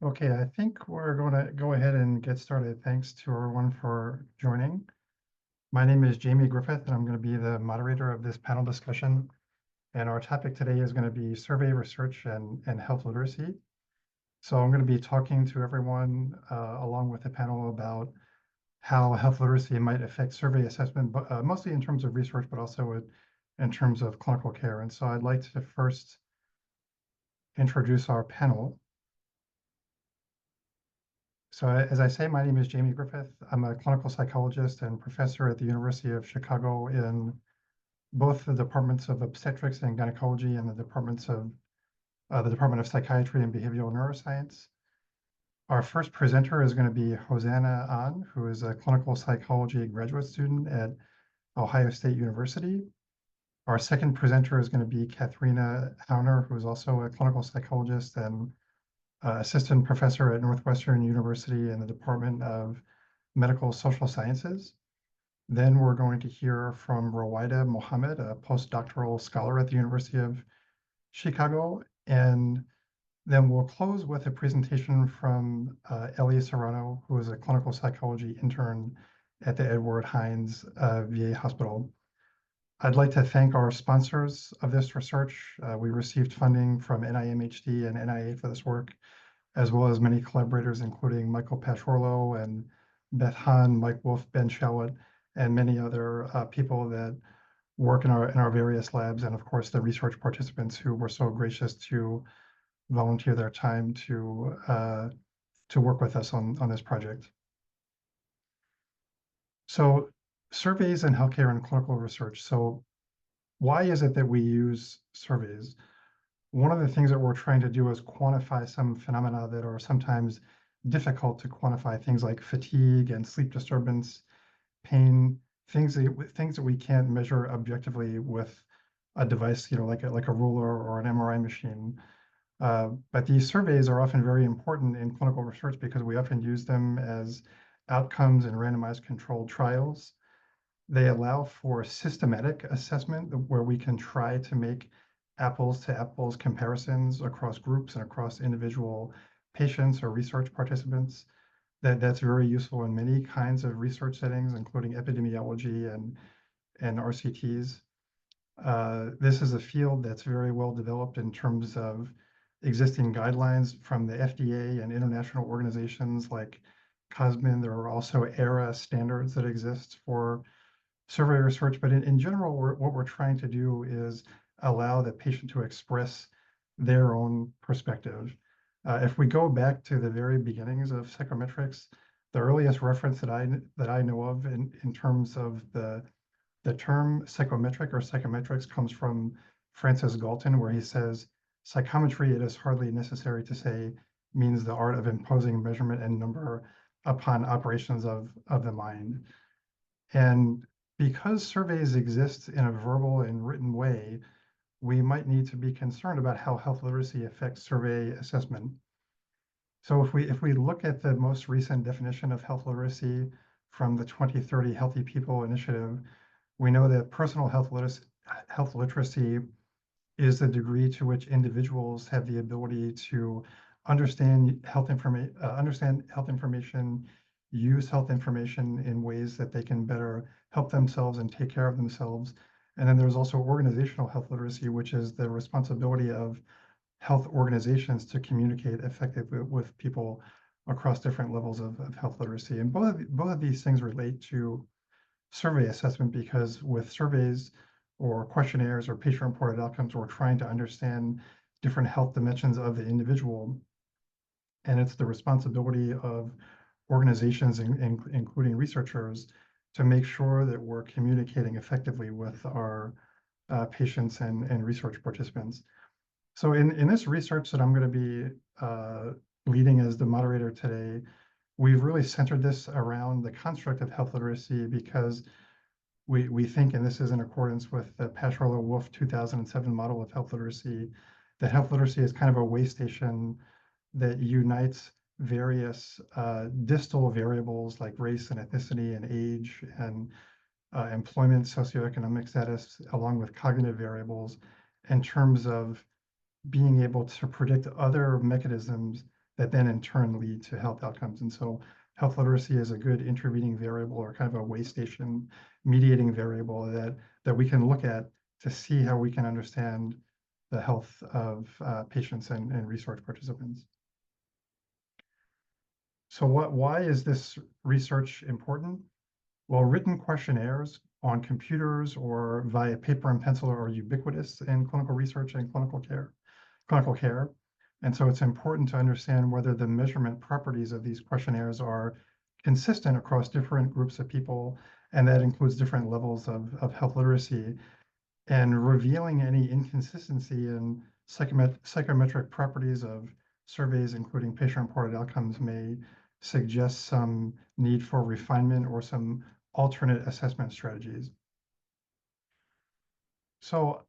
Okay, I think we're going to go ahead and get started. Thanks to everyone for joining. My name is Jamie Griffith, and I'm going to be the moderator of this panel discussion. And our topic today is going to be survey research and health literacy. So I'm going to be talking to everyone along with the panel about how health literacy might affect survey assessment, but mostly in terms of research, but also in terms of clinical care. And so I'd like to first introduce our panel. So as I say, my name is Jamie Griffith. I'm a clinical psychologist and professor at the University of Chicago in both the departments of obstetrics and gynecology and the departments of the Department of Psychiatry and Behavioral Neuroscience. Our first presenter is going to be Hosanna An, who is a clinical psychology graduate student at Ohio State University. Our second presenter is going to be Katharina Hauner, who is also a clinical psychologist and assistant professor at Northwestern University in the Department of Medical Social Sciences. Then we're going to hear from Rowaida Mohammed, a postdoctoral scholar at the University of Chicago. And then we'll close with a presentation from Ellie Serrano, who is a clinical psychology intern at the Edward Hines VA Hospital. I'd like to thank our sponsors of this research. We received funding from NIMHD and NIA for this work, as well as many collaborators, including Michael Pachorlo and Beth Hahn, Mike Wolf, Ben Shawat, and many other people that work in our various labs, and of course the research participants who were so gracious to volunteer their time to work with us on this project. So surveys in healthcare and clinical research. So why is it that we use surveys? One of the things that we're trying to do is quantify some phenomena that are sometimes difficult to quantify, things like fatigue and sleep disturbance, pain, things that we can't measure objectively with a device, like a ruler or an MRI machine. But these surveys are often very important in clinical research because we often use them as outcomes in randomized controlled trials. They allow for systematic assessment where we can try to make apples to apples comparisons across groups and across individual patients or research participants. That's very useful in many kinds of research settings, including epidemiology and RCTs. This is a field that's very well developed in terms of existing guidelines from the FDA and international organizations like COSMIN. There are also ERA standards that exist for survey research, but in general, what we're trying to do is allow the patient to express their own perspective. If we go back to the very beginnings of psychometrics, the earliest reference that I know of in terms of the term psychometric or psychometrics comes from Francis Galton, where he says, psychometry, it is hardly necessary to say, means the art of imposing measurement and number upon operations of the mind. And because surveys exist in a verbal and written way, we might need to be concerned about how health literacy affects survey assessment. So if we look at the most recent definition of health literacy from the 2030 Healthy People Initiative, we know that personal health literacy is the degree to which individuals have the ability to understand health information, use health information in ways that they can better help themselves and take care of themselves. And then there's also organizational health literacy, which is the responsibility of health organizations to communicate effectively with people across different levels of health literacy. And both of these things relate to survey assessment, because with surveys or questionnaires or patient-reported outcomes, we're trying to understand different health dimensions of the individual. And it's the responsibility of organizations, including researchers, to make sure that we're communicating effectively with our patients and research participants. So in this research that I'm going to be leading as the moderator today, we've really centered this around the construct of health literacy because we think, and this is in accordance with the Pachorlo-Wolf 2007 model of health literacy, that health literacy is kind of a way station that unites various distal variables like race and ethnicity and age and employment, socioeconomic status, along with cognitive variables in terms of being able to predict other mechanisms that then in turn lead to health outcomes. And so health literacy is a good intervening variable, or kind of a way station mediating variable that we can look at to see how we can understand the health of patients and research participants. So why is this research important? Well, written questionnaires on computers or via paper and pencil are ubiquitous in clinical research and clinical care. And so it's important to understand whether the measurement properties of these questionnaires are consistent across different groups of people, and that includes different levels of health literacy. And revealing any inconsistency in psychometric properties of surveys, including patient-reported outcomes, may suggest some need for refinement or some alternate assessment strategies. So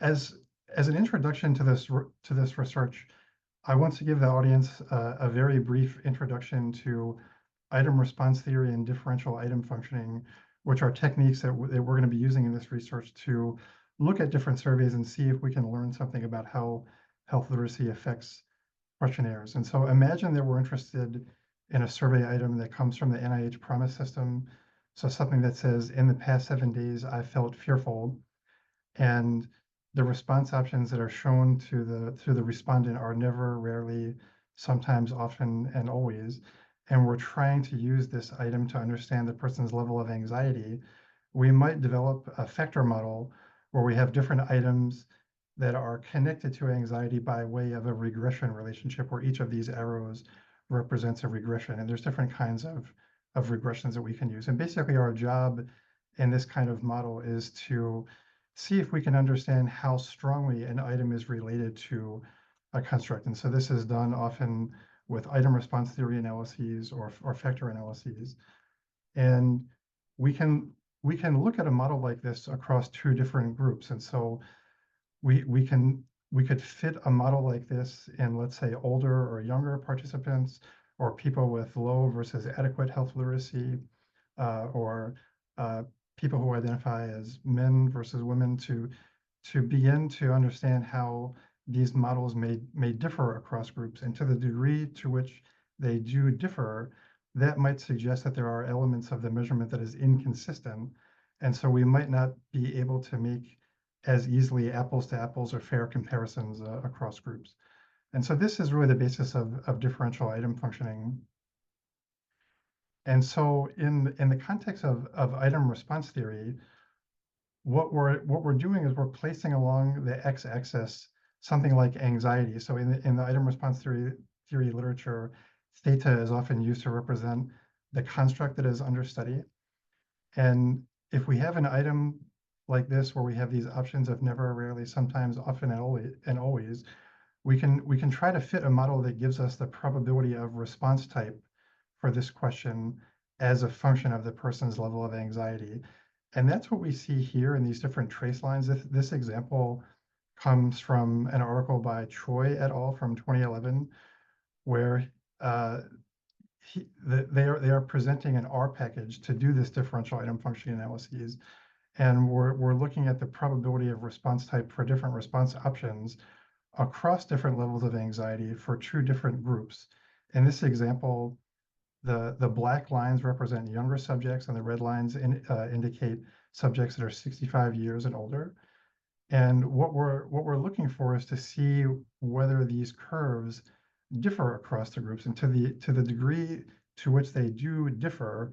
as an introduction to this research, I want to give the audience a very brief introduction to item response theory and differential item functioning, which are techniques that we're going to be using in this research to look at different surveys and see if we can learn something about how health literacy affects questionnaires. And so imagine that we're interested in a survey item that comes from the NIH Promise System. So something that says, in the past 7 days, I felt fearful. And the response options that are shown to the respondent are never, rarely, sometimes, often, and always. And we're trying to use this item to understand the person's level of anxiety. We might develop a factor model where we have different items that are connected to anxiety by way of a regression relationship, where each of these arrows represents a regression. And there's different kinds of regressions that we can use. And basically our job in this kind of model is to see if we can understand how strongly an item is related to a construct. And so this is done often with item response theory analyses or factor analyses. And we can look at a model like this across two different groups. And so we could fit a model like this in, let's say, older or younger participants, or people with low versus adequate health literacy, or people who identify as men versus women, to begin to understand how these models may differ across groups. And to the degree to which they do differ, that might suggest that there are elements of the measurement that is inconsistent. And so we might not be able to make as easily apples to apples or fair comparisons across groups. And so this is really the basis of differential item functioning. And so in the context of item response theory, what we're doing is we're placing along the x-axis something like anxiety. So in the item response theory literature, theta is often used to represent the construct that is under study. And if we have an item like this, where we have these options of never, rarely, sometimes, often, and always, we can try to fit a model that gives us the probability of response type for this question as a function of the person's level of anxiety. And that's what we see here in these different trace lines. This example comes from an article by Choi et al. From 2011, where they are presenting an R package to do this differential item functioning analyses. And we're looking at the probability of response type for different response options across different levels of anxiety for two different groups. In this example, the black lines represent younger subjects, and the red lines indicate subjects that are 65 years and older. And what we're looking for is to see whether these curves differ across the groups, and to the degree to which they do differ,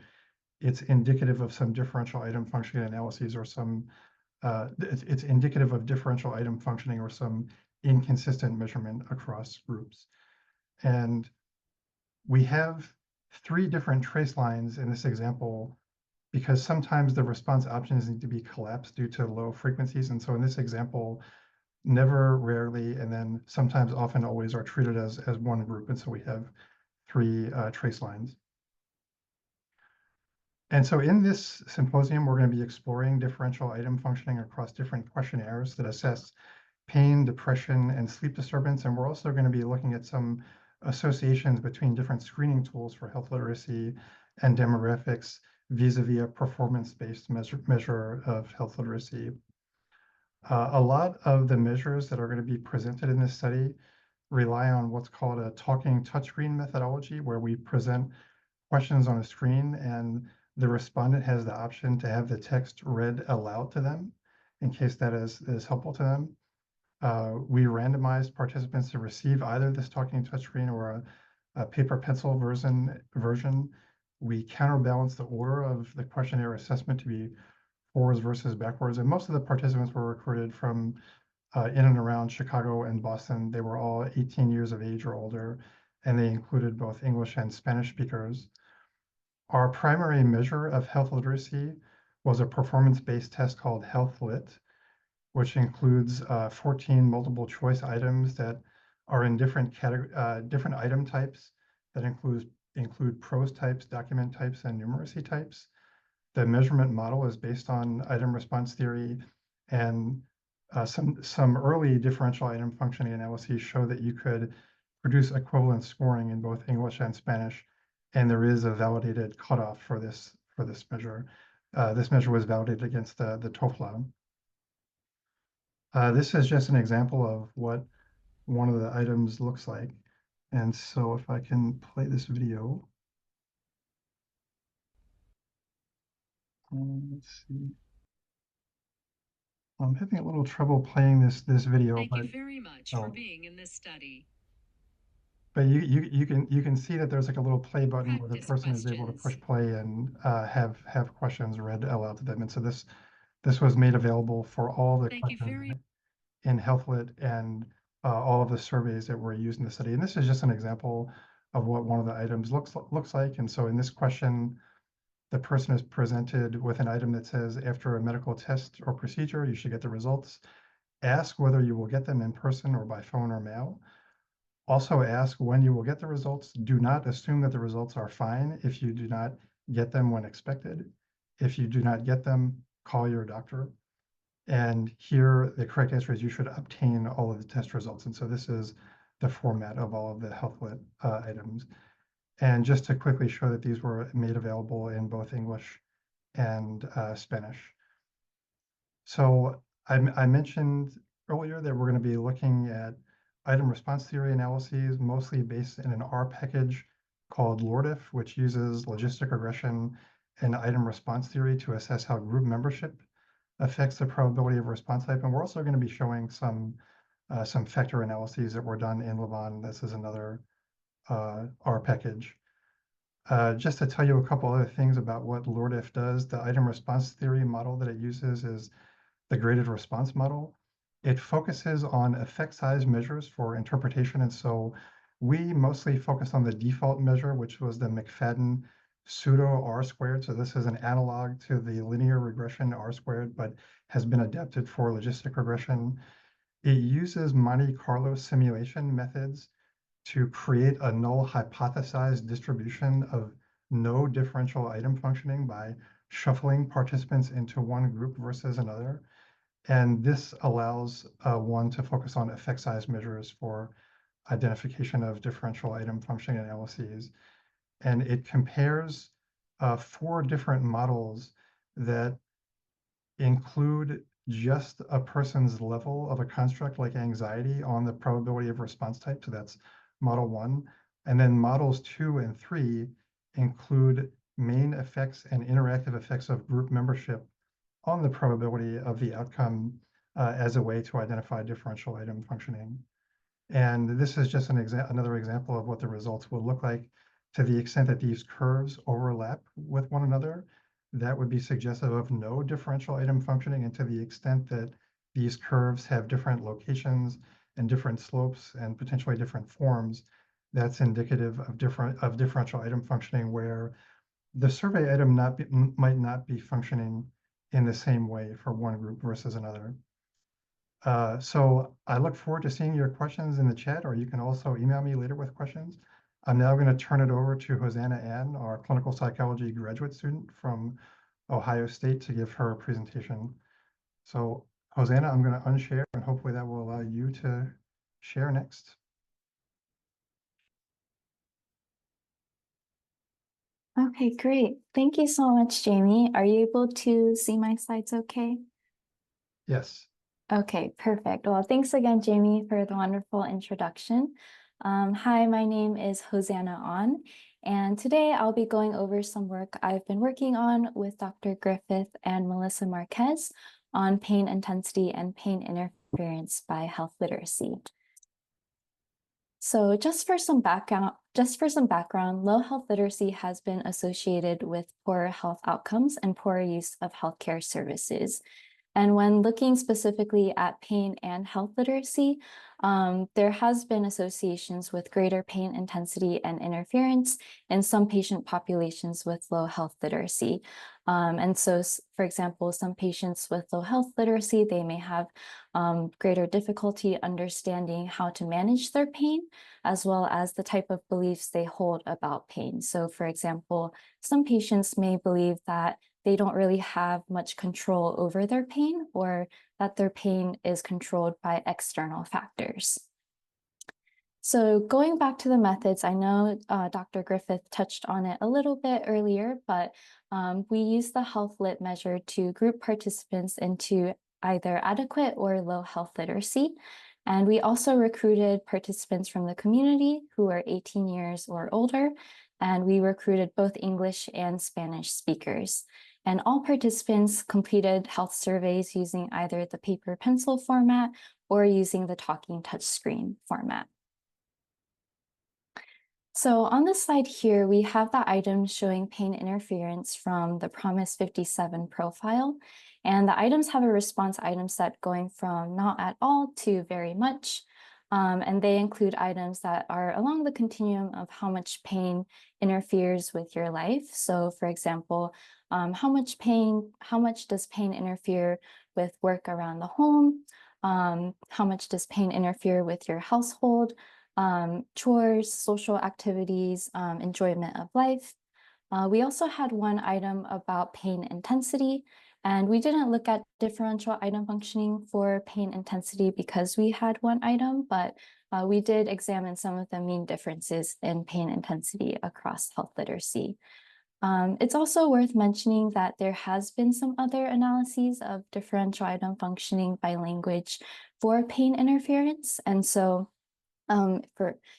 it's indicative of some differential item functioning analyses, or some it's indicative of differential item functioning or some inconsistent measurement across groups. And we have 3 different trace lines in this example, because sometimes the response options need to be collapsed due to low frequencies. And so in this example, never, rarely, and then sometimes, often, always are treated as one group. And so we have 3 trace lines. And so in this symposium, we're going to be exploring differential item functioning across different questionnaires that assess pain, depression, and sleep disturbance. And we're also going to be looking at some associations between different screening tools for health literacy and demographics vis-a-vis a performance-based measure of health literacy. A lot of the measures that are going to be presented in this study rely on what's called a talking touchscreen methodology, where we present questions on a screen and the respondent has the option to have the text read aloud to them in case that is helpful to them. We randomized participants to receive either this talking touchscreen or a paper pencil version. We counterbalanced the order of the questionnaire assessment to be forwards versus backwards. And most of the participants were recruited from in and around Chicago and Boston. They were all 18 years of age or older, and they included both English and Spanish speakers. Our primary measure of health literacy was a performance-based test called Health Lit, which includes 14 multiple choice items that are in different item types that include prose types, document types, and numeracy types. The measurement model is based on item response theory, and some early differential item functioning analyses show that you could produce equivalent scoring in both English and Spanish, and there is a validated cutoff for this measure. This measure was validated against the TOEFL. This is just an example of what one of the items looks like. And so if I can play this video. Let's see. I'm having a little trouble playing this video. Thank you very much for being in this study. But you can see that there's like a little play button where the Practice person is able to push questions. play and have questions read aloud to them. And so this was made available for all the Thank you questions very in HealthLit and all of the surveys that were used in the study. And this is just an example of what one of the items looks like. And so in this question, the person is presented with an item that says, after a medical test or procedure, you should get the results. Ask whether you will get them in person or by phone or mail. Also ask when you will get the results. Do not assume that the results are fine if you do not get them when expected. If you do not get them, call your doctor. And here, the correct answer is you should obtain all of the test results. And so this is the format of all of the HealthLit items. And just to quickly show that these were made available in both English and Spanish. So I mentioned earlier that we're going to be looking at item response theory analyses, mostly based in an R package called LORDIF, which uses logistic regression and item response theory to assess how group membership affects the probability of response type. And we're also going to be showing some factor analyses that were done in Lavon. This is another R package. Just to tell you a couple other things about what LORDIF does, the item response theory model that it uses is the graded response model. It focuses on effect size measures for interpretation. And so we mostly focused on the default measure, which was the McFadden pseudo R squared. So this is an analog to the linear regression R squared, but has been adapted for logistic regression. It uses Monte Carlo simulation methods to create a null hypothesized distribution of no differential item functioning by shuffling participants into one group versus another. And this allows one to focus on effect size measures for identification of differential item functioning analyses. And it compares 4 different models that include just a person's level of a construct like anxiety on the probability of response type. So that's model 1. And then models 2 and 3 include main effects and interactive effects of group membership on the probability of the outcome as a way to identify differential item functioning. And this is just another example of what the results will look like. To the extent that these curves overlap with one another, that would be suggestive of no differential item functioning. And to the extent that these curves have different locations and different slopes and potentially different forms, that's indicative of differential item functioning, where the survey item might not be functioning in the same way for one group versus another. So I look forward to seeing your questions in the chat, or you can also email me later with questions. I'm now going to turn it over to Hosanna Ann, our clinical psychology graduate student from Ohio State, to give her a presentation. So Hosanna, I'm going to unshare, and hopefully that will allow you to share next. Okay, great. Thank you so much, Jamie. Are you able to see my slides okay? Yes. Okay, perfect. Well, thanks again, Jamie, for the wonderful introduction. Hi, my name is Hosanna On, and today I'll be going over some work I've been working on with Dr. Griffith and Melissa Marquez on pain intensity and pain interference by health literacy. So just for some background, low health literacy has been associated with poor health outcomes and poor use of healthcare services. And when looking specifically at pain and health literacy, there has been associations with greater pain intensity and interference in some patient populations with low health literacy. And so, for example, some patients with low health literacy, they may have greater difficulty understanding how to manage their pain, as well as the type of beliefs they hold about pain. So, for example, some patients may believe that they don't really have much control over their pain, or that their pain is controlled by external factors. So going back to the methods, I know Dr. Griffith touched on it a little bit earlier, but we use the health lit measure to group participants into either adequate or low health literacy. And we also recruited participants from the community who are 18 years or older, and we recruited both English and Spanish speakers. And all participants completed health surveys using either the paper pencil format or using the talking touchscreen format. So on this slide here, we have the items showing pain interference from the PROMIS 57 profile. And the items have a response item set going from not at all to very much. And they include items that are along the continuum of how much pain interferes with your life. So for example, how much does pain interfere with work around the home? How much does pain interfere with your household? Chores, social activities, enjoyment of life. We also had one item about pain intensity, and we didn't look at differential item functioning for pain intensity because we had one item, but we did examine some of the mean differences in pain intensity across health literacy. It's also worth mentioning that there has been some other analyses of differential item functioning by language for pain interference. And so in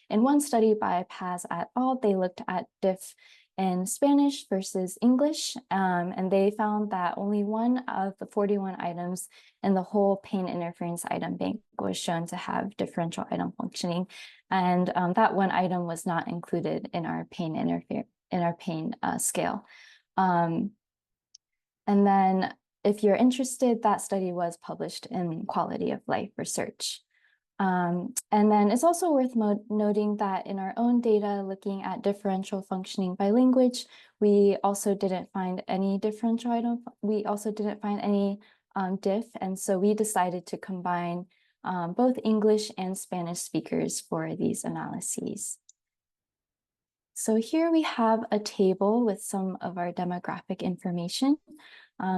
one study by Paz et al., they looked at diff in Spanish versus English, and they found that only one of the 41 items in the whole pain interference item bank was shown to have differential item functioning, and that one item was not included in our pain scale. And then, if you're interested, that study was published in Quality of Life Research. And then it's also worth noting that in our own data, looking at differential functioning by language, we also didn't find any differential item. We also didn't find any diff, and so we decided to combine both English and Spanish speakers for these analyses. So here we have a table with some of our demographic information.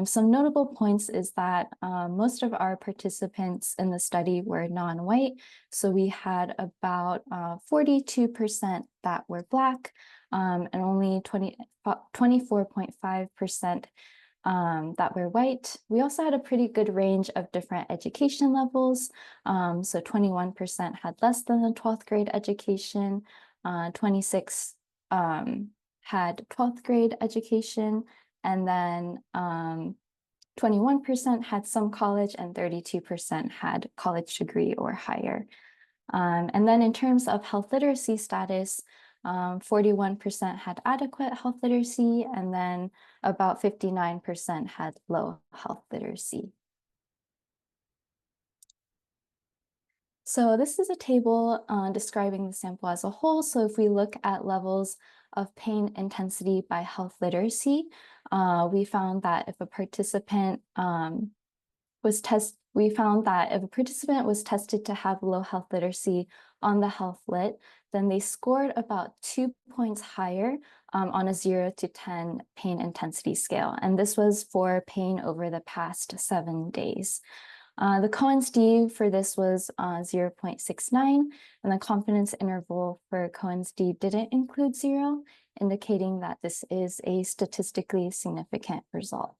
Some notable points is that most of our participants in the study were non-white. So we had about 42% that were Black and only 24.5% that were white. We also had a pretty good range of different education levels. So 21% had less than a 12th grade education, 26 had 12th grade education, and then 21% had some college and 32% had college degree or higher. And then in terms of health literacy status, 41% had adequate health literacy, and then about 59% had low health literacy. So this is a table describing the sample as a whole. So if we look at levels of pain intensity by health literacy, we found that if a participant was tested to have low health literacy on the health lit, then they scored about 2 points higher on a 0 to 10 pain intensity scale. And this was for pain over the past 7 days. The Cohen's d for this was 0.69, and the confidence interval for Cohen's d didn't include 0, indicating that this is a statistically significant result.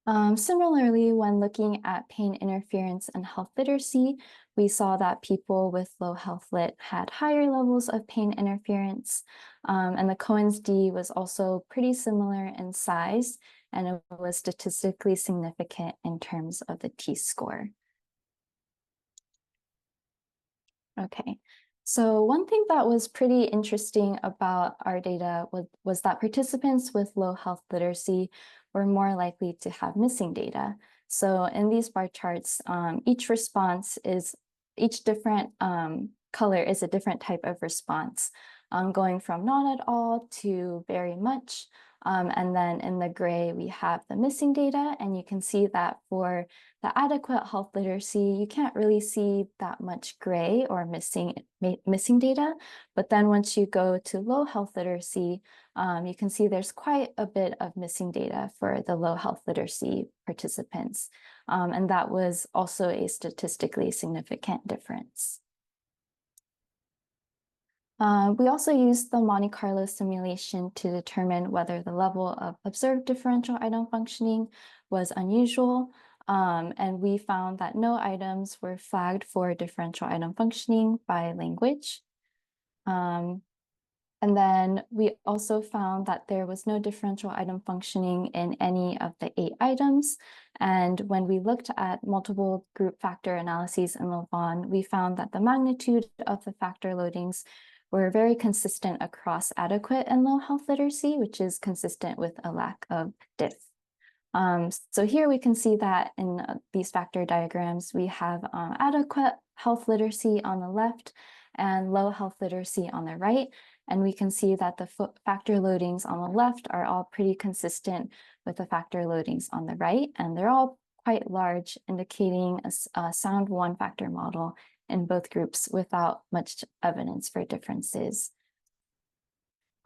Similarly, when looking at pain interference and health literacy, we saw that people with low health lit had higher levels of pain interference, and the Cohen's d was also pretty similar in size, and it was statistically significant in terms of the t-score. Okay, so one thing that was pretty interesting about our data was that participants with low health literacy were more likely to have missing data. So in these bar charts, each different color is a different type of response, going from not at all to very much. And then in the gray, we have the missing data, and you can see that for the adequate health literacy, you can't really see that much gray or missing data. But then once you go to low health literacy, you can see there's quite a bit of missing data for the low health literacy participants. And that was also a statistically significant difference. We also used the Monte Carlo simulation to determine whether the level of observed differential item functioning was unusual. And we found that no items were flagged for differential item functioning by language. And then we also found that there was no differential item functioning in any of the 8 items. And when we looked at multiple group factor analyses in Lavon, we found that the magnitude of the factor loadings were very consistent across adequate and low health literacy, which is consistent with a lack of diff. So here we can see that in these factor diagrams, we have adequate health literacy on the left and low health literacy on the right. And we can see that the factor loadings on the left are all pretty consistent with the factor loadings on the right. And they're all quite large, indicating a sound one factor model in both groups without much evidence for differences.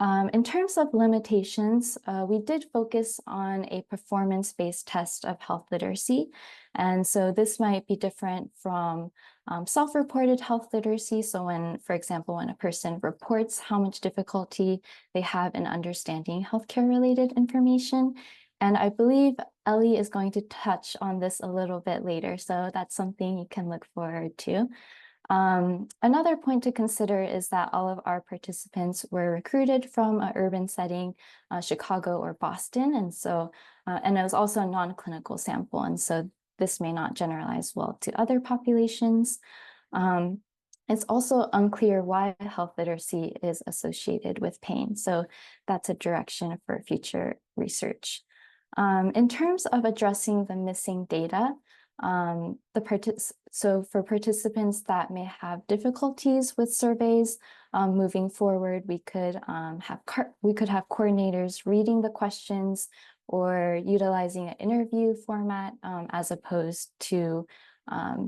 In terms of limitations, we did focus on a performance-based test of health literacy. And so this might be different from self-reported health literacy. So when, for example, when a person reports how much difficulty they have in understanding healthcare-related information. And I believe Ellie is going to touch on this a little bit later. So that's something you can look forward to. Another point to consider is that all of our participants were recruited from an urban setting, Chicago or Boston. And so, and it was also a non-clinical sample. And so this may not generalize well to other populations. It's also unclear why health literacy is associated with pain. So that's a direction for future research. In terms of addressing the missing data, so for participants that may have difficulties with surveys, moving forward, we could have coordinators reading the questions or utilizing an interview format as opposed to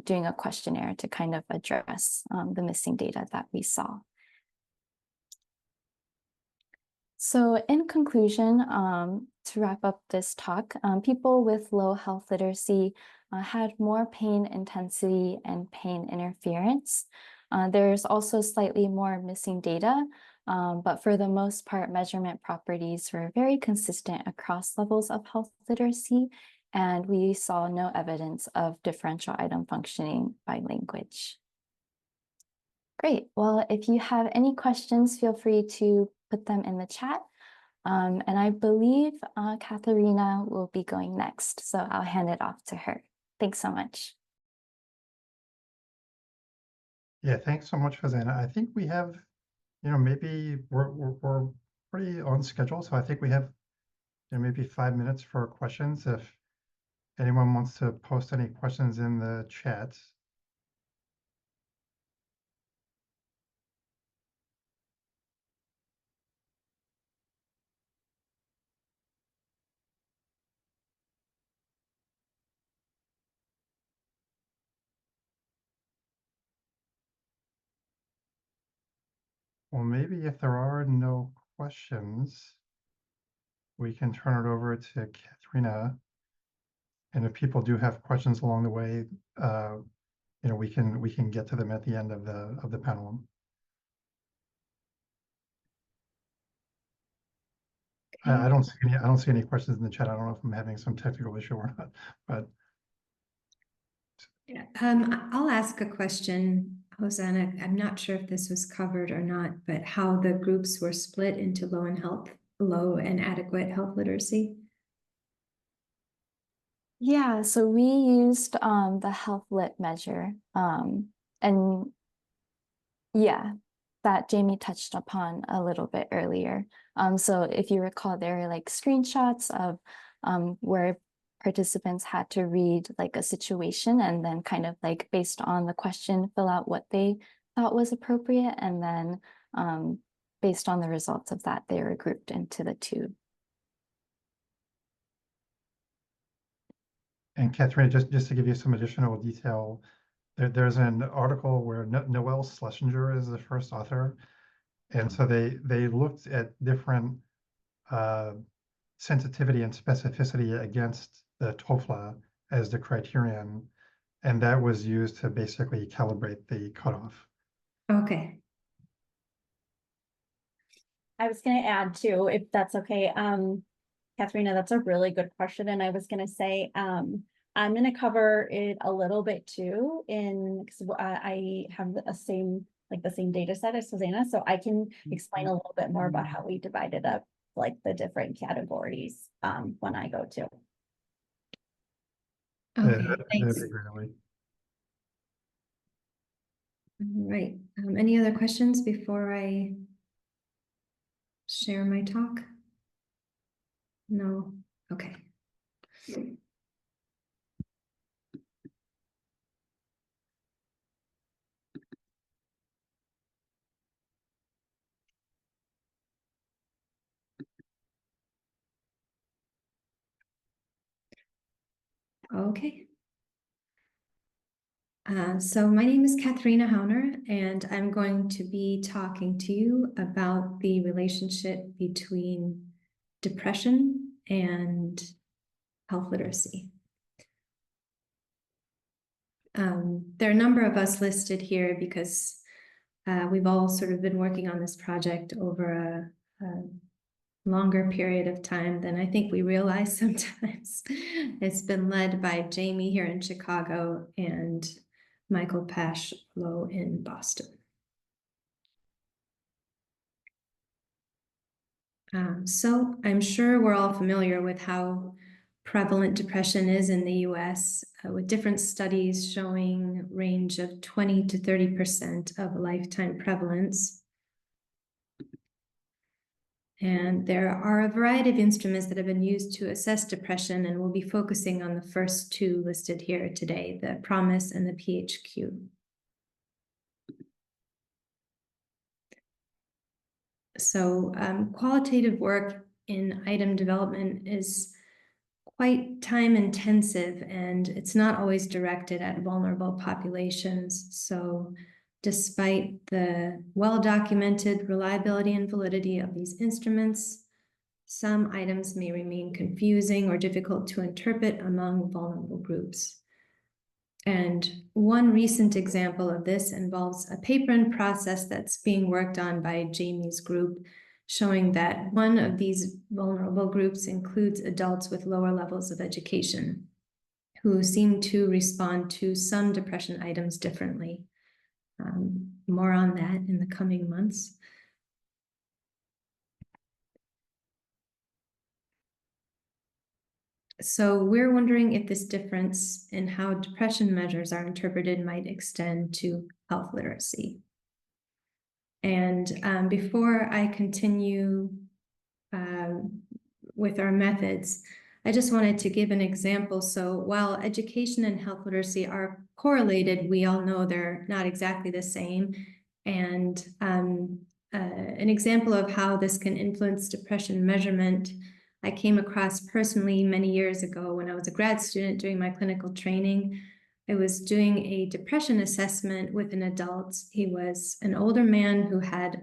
doing a questionnaire to kind of address the missing data that we saw. So in conclusion, to wrap up this talk, people with low health literacy had more pain intensity and pain interference. There's also slightly more missing data, but for the most part, measurement properties were very consistent across levels of health literacy, and we saw no evidence of differential item functioning by language. Great. Well, if you have any questions, feel free to put them in the chat. And I believe Katharina will be going next, so I'll hand it off to her. Thanks so much. Yeah, thanks so much, Fazana. I think we have, maybe we're pretty on schedule, so I think we have maybe 5 minutes for questions. If anyone wants to post any questions in the chat. Well, maybe if there are no questions, we can turn it over to Katharina. And if people do have questions along the way, we can get to them at the end of the panel. I don't see any questions in the chat. I don't know if I'm having some technical issue or not, but Yeah, I'll ask a question, Hosanna. I'm not sure if this was covered or not, but how the groups were split into low and adequate health literacy. Yeah, so we used the health lit measure. And yeah, that Jamie touched upon a little bit earlier. So if you recall, there are like screenshots of where participants had to read like a situation and then kind of like based on the question, fill out what they thought was appropriate. And then based on the results of that, they were grouped into the two. And Katrina, just to give you some additional detail, there's an article where Noel Schlesinger is the first author. And so they looked at different sensitivity and specificity against the TOEFL as the criterion. And that was used to basically calibrate the cutoff. Okay. I was going to add too, if that's okay. Katharina, that's a really good question. And I was going to say, I'm going to cover it a little bit too because I have the same data set as Susanna. So I can explain a little bit more about how we divided up like the different categories when I go to. Okay, thanks. That'd be great. All right. Any other questions before I share my talk? No. Okay. Okay. So my name is Katharina Hauner, and I'm going to be talking to you about the relationship between depression and health literacy. There are a number of us listed here because we've all sort of been working on this project over a longer period of time than I think we realize sometimes. It's been led by Jamie here in Chicago and Michael Pashlow in Boston. So I'm sure we're all familiar with how prevalent depression is in the US, with different studies showing range of 20 to 30% of lifetime prevalence. And there are a variety of instruments that have been used to assess depression, and we'll be focusing on the first two listed here today, the PROMIS and the PHQ. So qualitative work in item development is quite time intensive, and it's not always directed at vulnerable populations. So despite the well-documented reliability and validity of these instruments, some items may remain confusing or difficult to interpret among vulnerable groups. And one recent example of this involves a paper and process that's being worked on by Jamie's group, showing that one of these vulnerable groups includes adults with lower levels of education who seem to respond to some depression items differently. More on that in the coming months. So we're wondering if this difference in how depression measures are interpreted might extend to health literacy. And before I continue with our methods, I just wanted to give an example. So while education and health literacy are correlated, we all know they're not exactly the same. And an example of how this can influence depression measurement, I came across personally many years ago when I was a grad student doing my clinical training. I was doing a depression assessment with an adult. He was an older man who had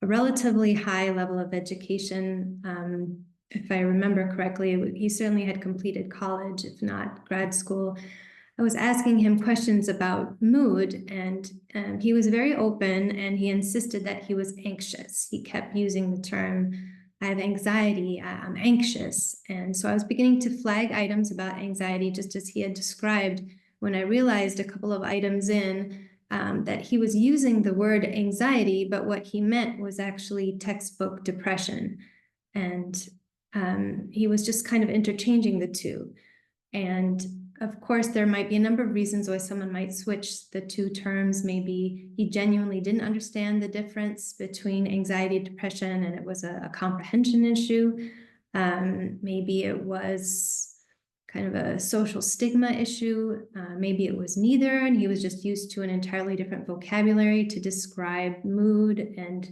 a relatively high level of education. If I remember correctly, he certainly had completed college, if not grad school. I was asking him questions about mood, and he was very open, and he insisted that he was anxious. He kept using the term I have anxiety, I'm anxious. And so I was beginning to flag items about anxiety, just as he had described, when I realized a couple of items in that he was using the word anxiety, but what he meant was actually textbook depression. And he was just kind of interchanging the two. And of course, there might be a number of reasons why someone might switch the two terms. Maybe he genuinely didn't understand the difference between anxiety and depression, and it was a comprehension issue. Maybe it was kind of a social stigma issue. Maybe it was neither, and he was just used to an entirely different vocabulary to describe mood, and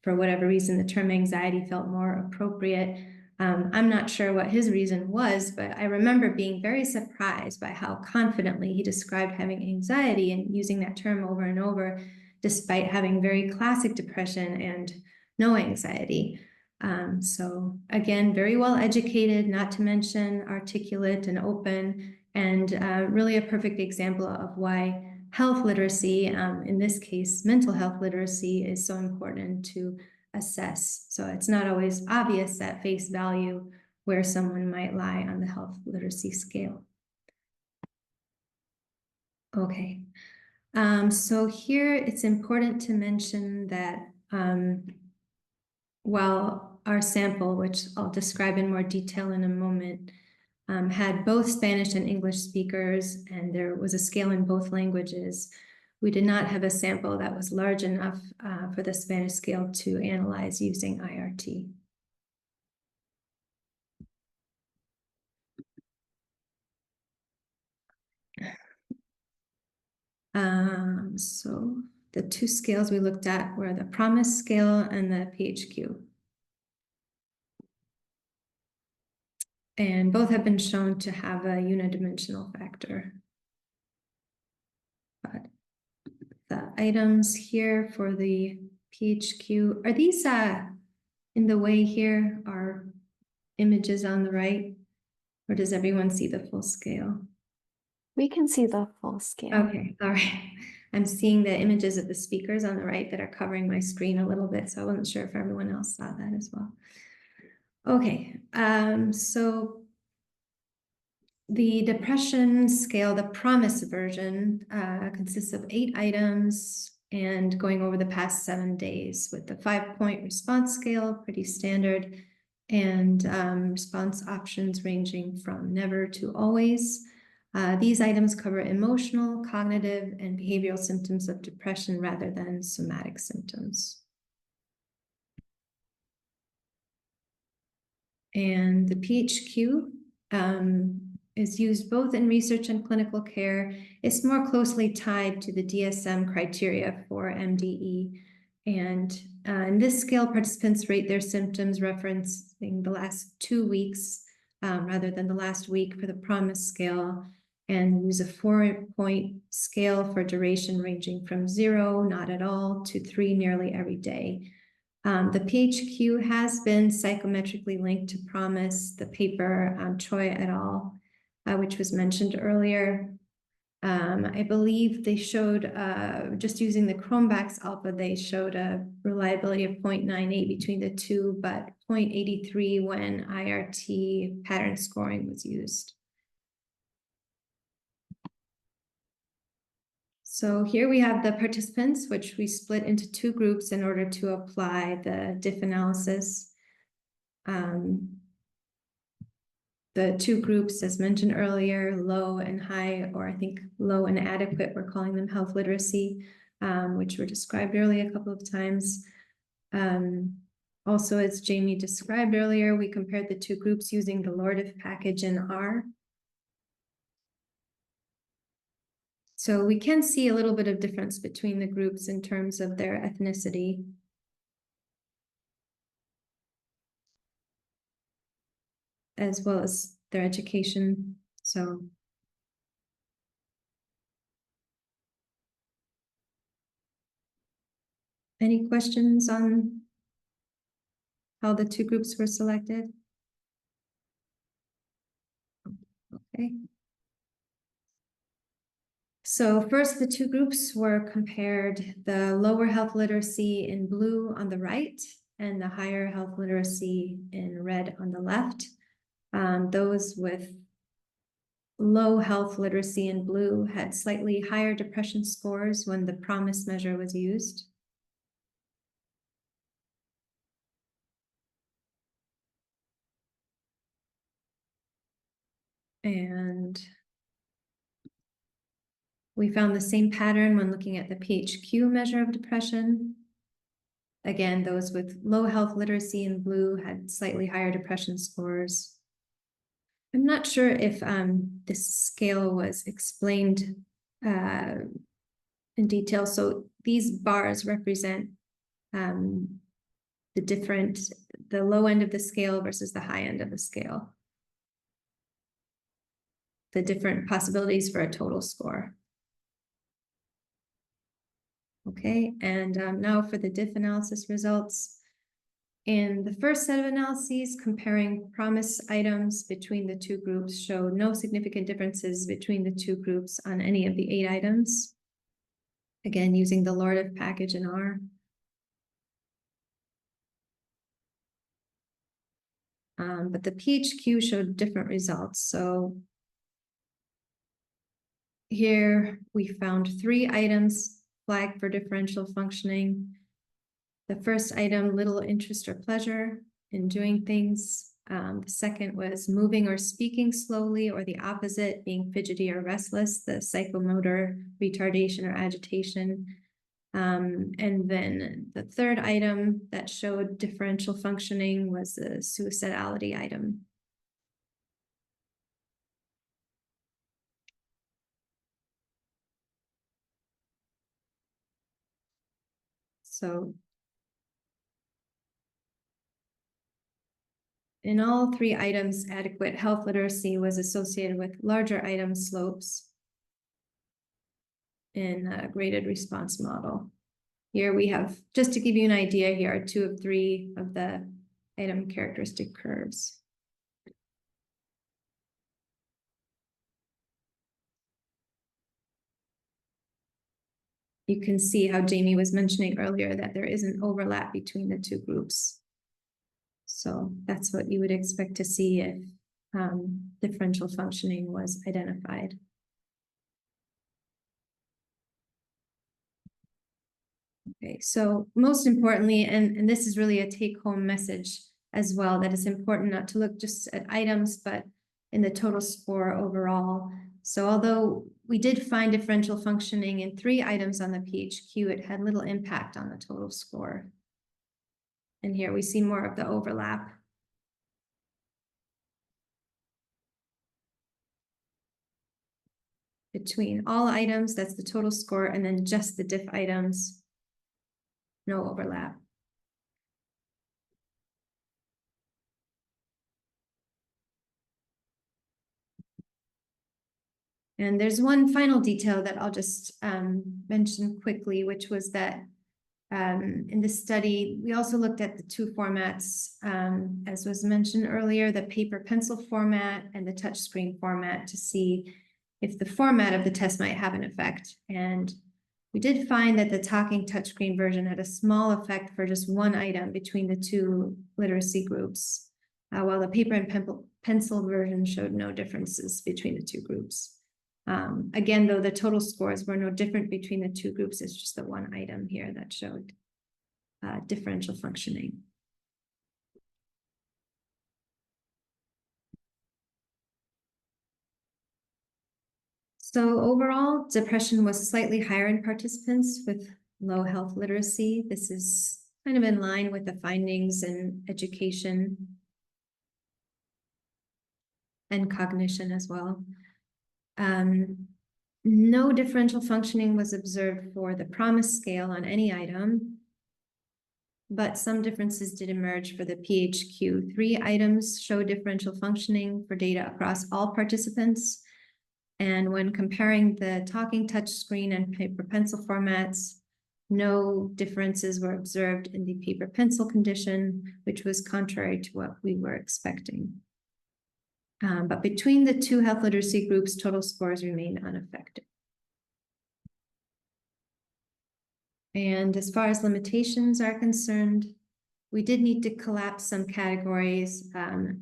for whatever reason, the term anxiety felt more appropriate. I'm not sure what his reason was, but I remember being very surprised by how confidently he described having anxiety and using that term over and over, despite having very classic depression and no anxiety. So again, very well educated, not to mention articulate and open, and really a perfect example of why health literacy, in this case, mental health literacy, is so important to assess. So it's not always obvious at face value where someone might lie on the health literacy scale. Okay, so here it's important to mention that while our sample, which I'll describe in more detail in a moment, had both Spanish and English speakers, and there was a scale in both languages, we did not have a sample that was large enough for the Spanish scale to analyze using IRT. So the two scales we looked at were the PROMIS scale and the PHQ. And both have been shown to have a unidimensional factor. But the items here for the PHQ, are these in the way here are images on the right? Or does everyone see the full scale? We can see the full scale. Okay, all right. I'm seeing the images of the speakers on the right that are covering my screen a little bit, so I wasn't sure if everyone else saw that as well. Okay, so the depression scale, the PROMIS version, consists of 8 items and going over the past 7 days with the 5-point response scale, pretty standard, and response options ranging from never to always. These items cover emotional, cognitive, and behavioral symptoms of depression rather than somatic symptoms. And the PHQ is used both in research and clinical care. It's more closely tied to the DSM criteria for MDE. And in this scale, participants rate their symptoms referencing the last 2 weeks rather than the last week for the PROMIS scale, and use a 4-point scale for duration ranging from 0, not at all, to 3, nearly every day. The PHQ has been psychometrically linked to PROMIS, the paper Choi et al., which was mentioned earlier. I believe they showed, just using the Cronbach's alpha, they showed a reliability of 0.98 between the two, but 0.83 when IRT pattern scoring was used. So here we have the participants, which we split into 2 groups in order to apply the diff analysis. The 2 groups, as mentioned earlier, low and high, or I think low and adequate, we're calling them health literacy, which were described earlier a couple of times. Also, as Jamie described earlier, we compared the 2 groups using the LORDIF package in R. So we can see a little bit of difference between the groups in terms of their ethnicity. As well as their education. So any questions on how the 2 groups were selected? Okay. So first, the 2 groups were compared: the lower health literacy in blue on the right and the higher health literacy in red on the left. Those with low health literacy in blue had slightly higher depression scores when the PROMIS measure was used. And we found the same pattern when looking at the PHQ measure of depression. Again, those with low health literacy in blue had slightly higher depression scores. I'm not sure if this scale was explained in detail. So these bars represent the low end of the scale versus the high end of the scale. The different possibilities for a total score. Okay, and now for the diff analysis results. In the first set of analyses, comparing PROMIS items between the two groups showed no significant differences between the two groups on any of the 8 items. Again, using the LORDIF package in R. But the PHQ showed different results. So here we found 3 items flagged for differential functioning. The first item, little interest or pleasure in doing things. The second was moving or speaking slowly, or the opposite, being fidgety or restless, the psychomotor retardation or agitation. And then the third item that showed differential functioning was the suicidality item. So in all 3 items, adequate health literacy was associated with larger item slopes in a graded response model. Here we have, just to give you an idea, here are 2 of 3 of the item characteristic curves. You can see how Jamie was mentioning earlier that there is an overlap between the 2 groups. So that's what you would expect to see if differential functioning was identified. Okay, so most importantly, and this is really a take-home message as well, that it's important not to look just at items, but in the total score overall. So although we did find differential functioning in 3 items on the PHQ, it had little impact on the total score. And here we see more of the overlap. Between all items, that's the total score, and then just the diff items, no overlap. And there's one final detail that I'll just mention quickly, which was that in the study, we also looked at the 2 formats, as was mentioned earlier, the paper pencil format and the touchscreen format, to see if the format of the test might have an effect. And we did find that the talking touchscreen version had a small effect for just 1 item between the 2 literacy groups, while the paper and pencil version showed no differences between the 2 groups. Again, though, the total scores were no different between the 2 groups. It's just the 1 item here that showed differential functioning. So overall, depression was slightly higher in participants with low health literacy. This is kind of in line with the findings in education and cognition as well. No differential functioning was observed for the PROMIS scale on any item, but some differences did emerge for the PHQ. 3 items show differential functioning for data across all participants. And when comparing the talking touchscreen and paper pencil formats, no differences were observed in the paper pencil condition, which was contrary to what we were expecting. But between the 2 health literacy groups, total scores remain unaffected. And as far as limitations are concerned, We did need to collapse some categories,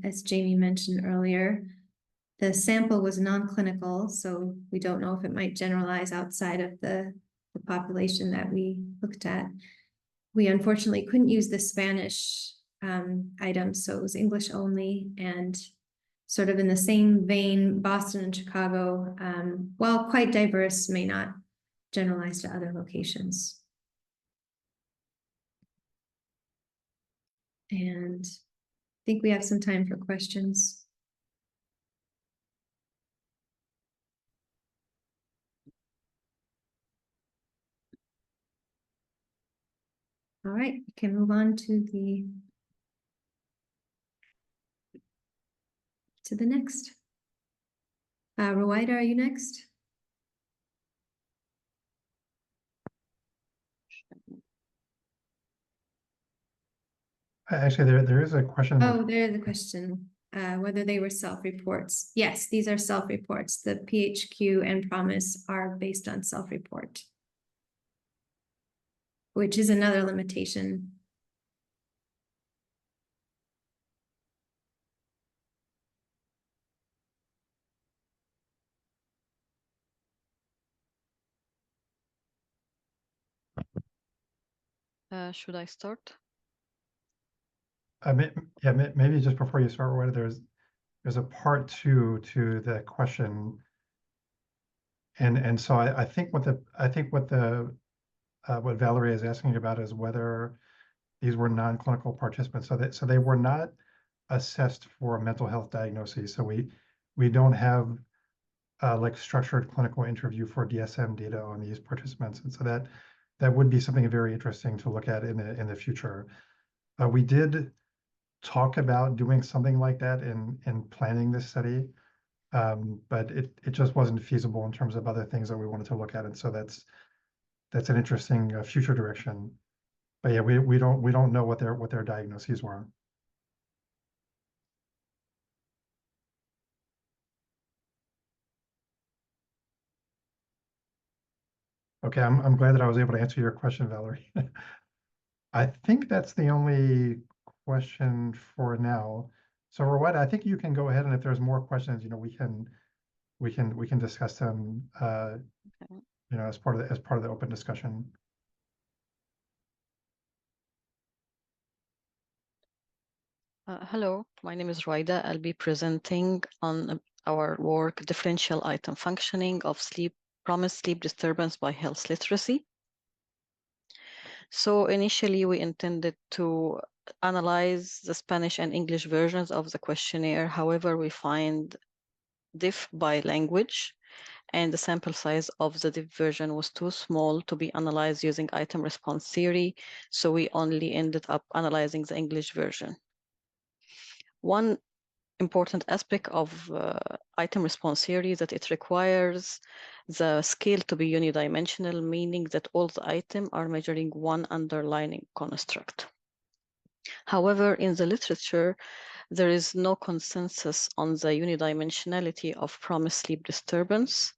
as Jamie mentioned earlier. The sample was non-clinical, so we don't know if it might generalize outside of the population that we looked at. We unfortunately couldn't use the Spanish item, so it was English only, and sort of in the same vein, Boston and Chicago, while quite diverse, may not generalize to other locations. And I think we have some time for questions. All right, we can move on to the next. Ruwaida, are you next? Actually, there is a question. Oh, there's a question, whether they were self-reports. Yes, these are self-reports. The PHQ and PROMIS are based on self-report, which is another limitation. Should I start? Yeah, maybe just before you start, Rowena, there's a part 2 to the question, and so I think what what Valerie is asking about is whether these were non-clinical participants, so they were not assessed for a mental health diagnosis. So we don't have like structured clinical interview for DSM data on these participants, and so that would be something very interesting to look at in the future. We did talk about doing something like that in planning this study, but it just wasn't feasible in terms of other things that we wanted to look at, and so that's an interesting future direction. But yeah, we don't know what their diagnoses were. Okay, I'm glad that I was able to answer your question, Valerie. I think that's the only question for now. So Rowena, I think you can go ahead, and if there's more questions, we can discuss them, as part of the open discussion. Hello, my name is Ruwaida. I'll be presenting on our work, differential item functioning of PROMIS sleep disturbance by health literacy. So initially we intended to analyze the Spanish and English versions of the questionnaire. However, we find diff by language, and the sample size of the diff version was too small to be analyzed using item response theory. So we only ended up analyzing the English version. One important aspect of item response theory is that it requires the scale to be unidimensional, meaning that all the items are measuring one underlying construct. However, in the literature, there is no consensus on the unidimensionality of PROMIS sleep disturbance.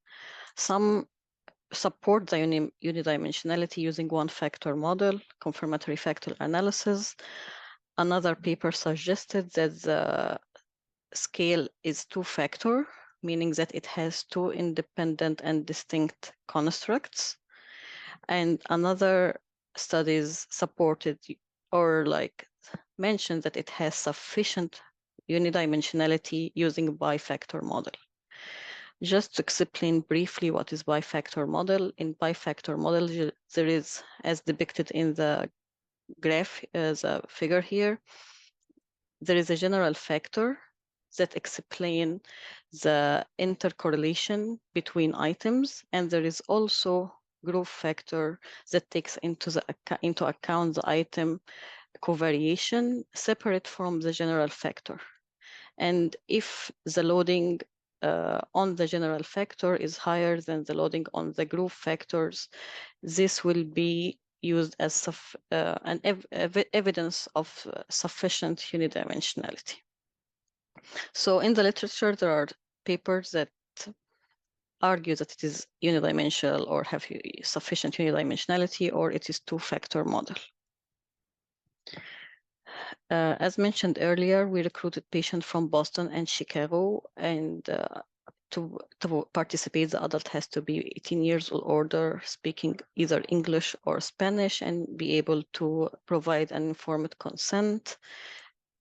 Some support the unidimensionality using one-factor model, confirmatory factor analysis. Another paper suggested that the scale is two-factor, meaning that it has two independent and distinct constructs. And another studies supported or mentioned that it has sufficient unidimensionality using a bifactor model. Just to explain briefly what is bifactor model. In bifactor model, there is, as depicted in the graph, the figure here, there is a general factor that explain the intercorrelation between items, and there is also group factor that takes into account the item covariation separate from the general factor. And if the loading on the general factor is higher than the loading on the group factors, this will be used as evidence of sufficient unidimensionality. So in the literature, there are papers that argue that it is unidimensional or have sufficient unidimensionality, or it is two-factor model. As mentioned earlier, we recruited patients from Boston and Chicago, and to participate, the adult has to be 18 years or older, speaking either English or Spanish, and be able to provide an informed consent.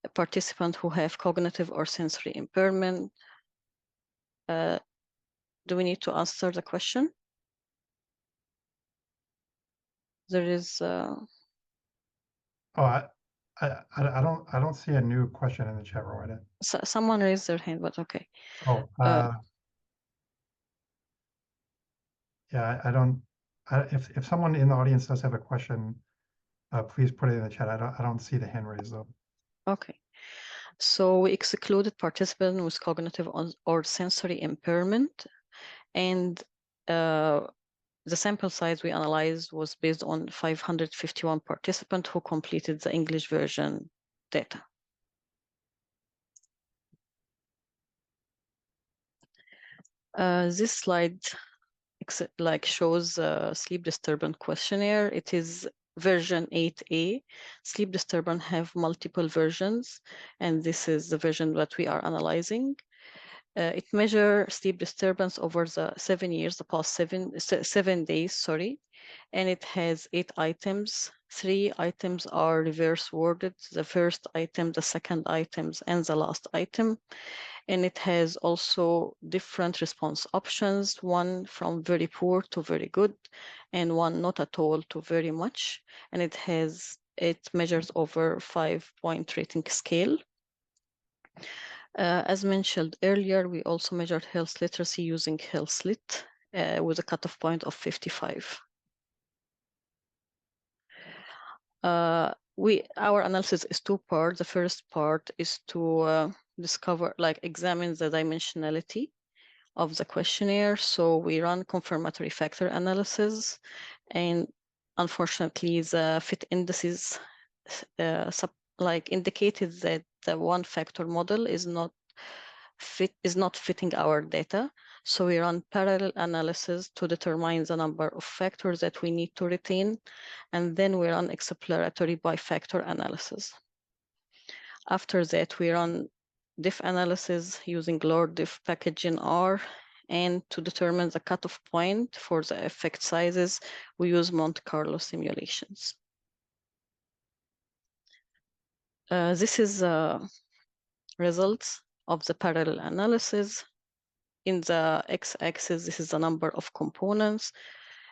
A participant who have cognitive or sensory impairment. Do we need to answer the question? There is. Oh, I don't see a new question in the chat, Rowena. Someone raised their hand, but okay. Oh, yeah, if someone in the audience does have a question, please put it in the chat. I don't see the hand raised though. Okay. So we excluded participants with cognitive or sensory impairment, and the sample size we analyzed was based on 551 participants who completed the English version data. This slide shows sleep disturbance questionnaire. It is version 8A. Sleep disturbance have multiple versions, and this is the version that we are analyzing. It measures sleep disturbance over the 7 years, the past 7 days, sorry, and it has 8 items. 3 items are reverse worded, the first item, the second items, and the last item. And it has also different response options, one from very poor to very good, and one not at all to very much. And it measures over 5-point rating scale. As mentioned earlier, we also measured health literacy using Health Lit with a cutoff point of 55. Our analysis is 2 parts. The first part is to examine the dimensionality of the questionnaire. So we run confirmatory factor analysis, and unfortunately, the fit indices indicated that the one factor model is not fitting our data. So we run parallel analysis to determine the number of factors that we need to retain, and then we run exploratory by factor analysis. After that, we run diff analysis using lower diff package in R, and to determine the cutoff point for the effect sizes, we use Monte Carlo simulations. This is results of the parallel analysis. In the x-axis, this is the number of components,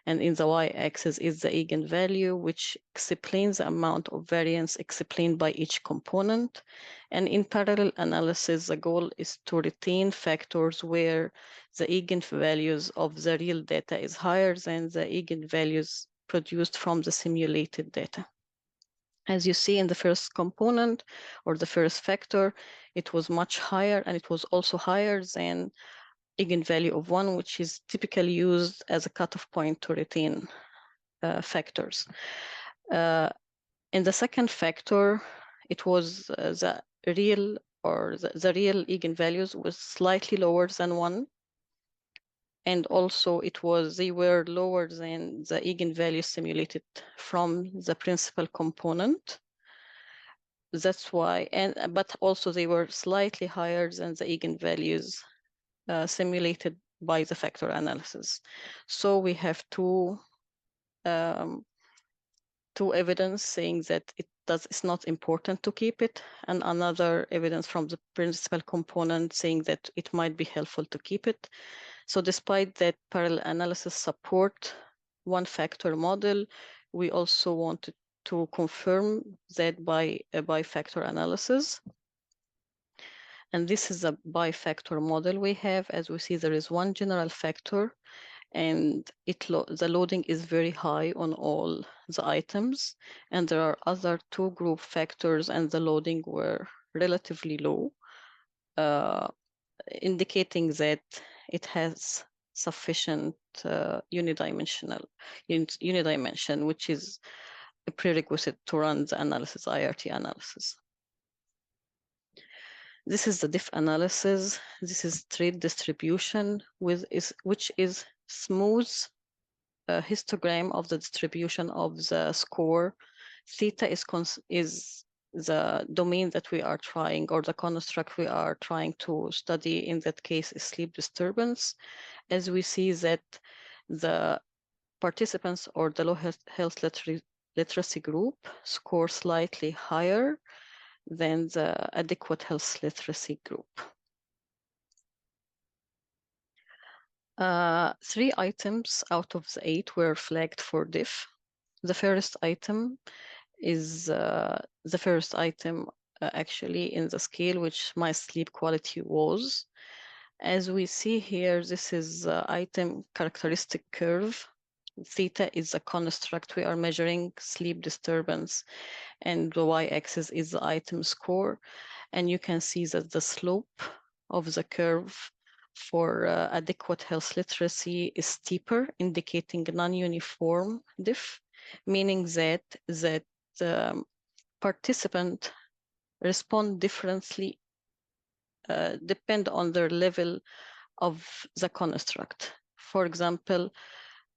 and in the y-axis is the eigenvalue, which explains the amount of variance explained by each component. And in parallel analysis, the goal is to retain factors where the eigenvalues of the real data is higher than the eigenvalues produced from the simulated data. As you see in the first component or the first factor, it was much higher, and it was also higher than eigenvalue of 1, which is typically used as a cutoff point to retain factors. In the second factor, it was the real eigenvalues was slightly lower than 1. And also they were lower than the eigenvalues simulated from the principal component. That's why, but also they were slightly higher than the eigenvalues simulated by the factor analysis. So we have two evidence saying that it's not important to keep it, and another evidence from the principal component saying that it might be helpful to keep it. So despite that parallel analysis support one factor model, we also wanted to confirm that by a bi-factor analysis. And this is a bi-factor model we have. As we see, there is one general factor, and the loading is very high on all the items. And there are other 2 group factors, and the loading were relatively low, indicating that it has sufficient unidimension, which is a prerequisite to run the analysis, IRT analysis. This is the diff analysis. This is trait distribution, which is smooth histogram of the distribution of the score. Theta is the domain that we are trying, or the construct we are trying to study in that case, is sleep disturbance, as we see that the participants or the low health literacy group score slightly higher than the adequate health literacy group. 3 items out of the 8 were flagged for diff. The first item is the first item actually in the scale, which my sleep quality was. As we see here, this is item characteristic curve. Theta is a construct we are measuring sleep disturbance, and the y-axis is the item score. And you can see that the slope of the curve for adequate health literacy is steeper, indicating non-uniform diff, meaning that the participant respond differently depend on their level of the construct. For example,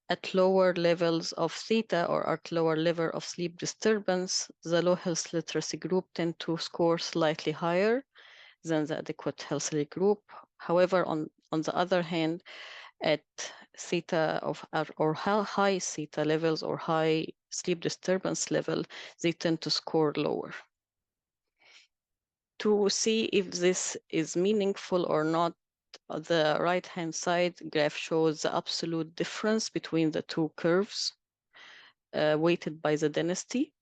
at lower levels of theta or at lower level of sleep disturbance, the low health literacy group tend to score slightly higher than the adequate healthy group. However, on the other hand, at theta or high theta levels or high sleep disturbance level, they tend to score lower. To see if this is meaningful or not, the right-hand side graph shows the absolute difference between the 2 curves weighted by the density.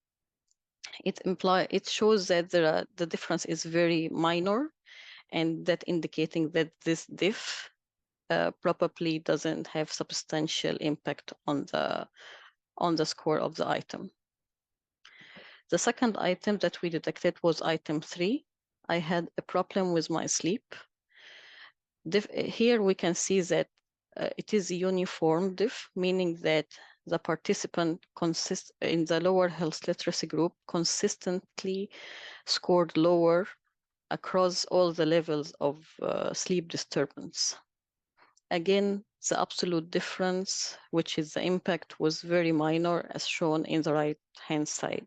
It shows that the difference is very minor, and that indicating that this diff probably doesn't have substantial impact on the score of the item. The second item that we detected was item 3. I had a problem with my sleep. Here we can see that it is a uniform diff, meaning that the participant in the lower health literacy group consistently scored lower across all the levels of sleep disturbance. Again, the absolute difference, which is the impact, was very minor, as shown in the right-hand side.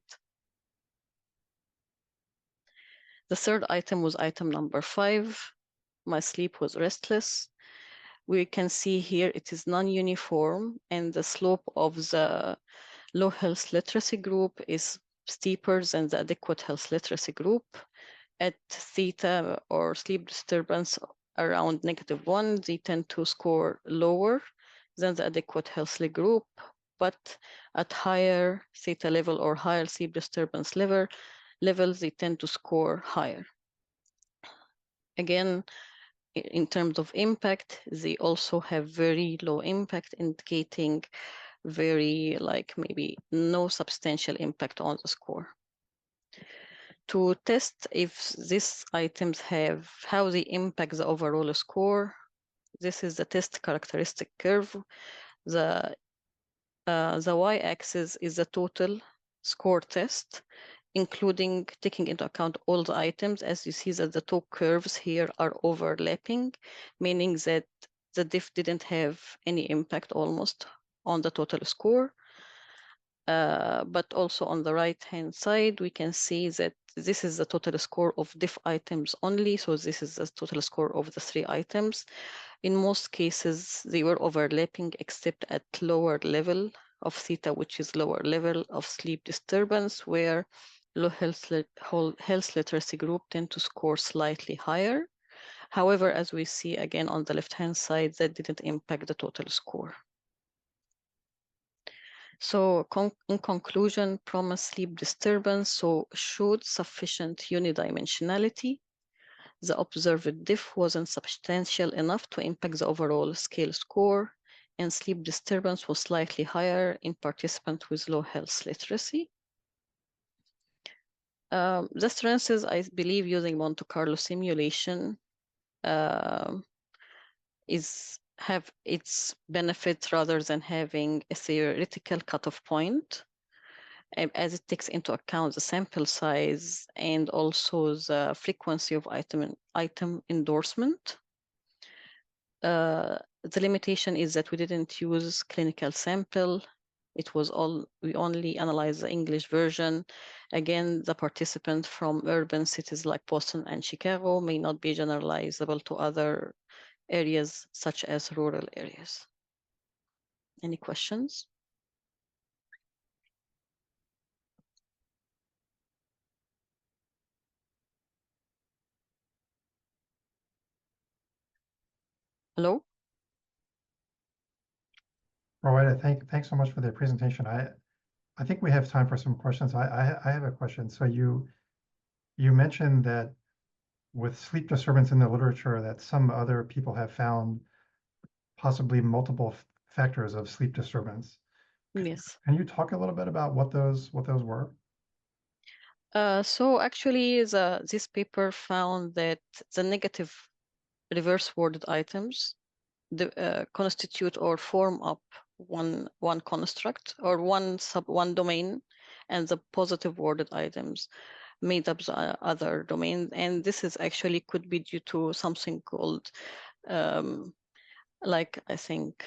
The third item was item number 5. My sleep was restless. We can see here it is non-uniform, and the slope of the low health literacy group is steeper than the adequate health literacy group. At theta or sleep disturbance around -1, they tend to score lower than the adequate healthy group, but at higher theta level or higher sleep disturbance levels, they tend to score higher. Again, in terms of impact, they also have very low impact, indicating very maybe no substantial impact on the score. To test if these items how they impact the overall score, this is the test characteristic curve. The y-axis is the total score test, including taking into account all the items. As you see that the 2 curves here are overlapping, meaning that the diff didn't have any impact almost on the total score. But also on the right-hand side, we can see that this is the total score of diff items only. So this is the total score of the 3 items. In most cases, they were overlapping except at lower level of theta, which is lower level of sleep disturbance, where low health literacy group tend to score slightly higher. However, as we see again on the left-hand side, that didn't impact the total score. So in conclusion, PROMIS sleep disturbance showed sufficient unidimensionality. The observed diff wasn't substantial enough to impact the overall scale score, and sleep disturbance was slightly higher in participants with low health literacy. The strengths is, I believe, using Monte Carlo simulation have its benefits rather than having a theoretical cutoff point, as it takes into account the sample size and also the frequency of item endorsement. The limitation is that we didn't use clinical sample, We only analyzed the English version. Again, the participant from urban cities like Boston and Chicago may not be generalizable to other areas such as rural areas. Any questions? Hello? Rowena, thanks so much for the presentation. I think we have time for some questions. I have a question. So you mentioned that with sleep disturbance in the literature that some other people have found possibly multiple factors of sleep disturbance. Yes. Can you talk a little bit about what those were? So actually, this paper found that the negative reverse worded items constitute or form up one construct or one domain, and the positive worded items made up the other domain. And this is actually could be due to something called like I think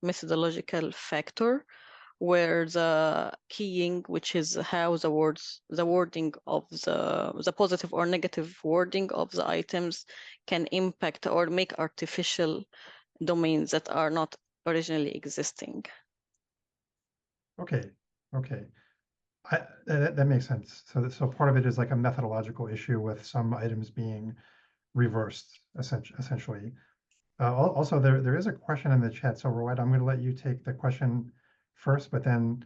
methodological factor, where the keying, which is how the wording of the positive or negative wording of the items can impact or make artificial domains that are not originally existing. Okay. That makes sense. So part of it is like a methodological issue with some items being reversed, essentially. Also, there is a question in the chat. So, Rowan, I'm going to let you take the question first, but then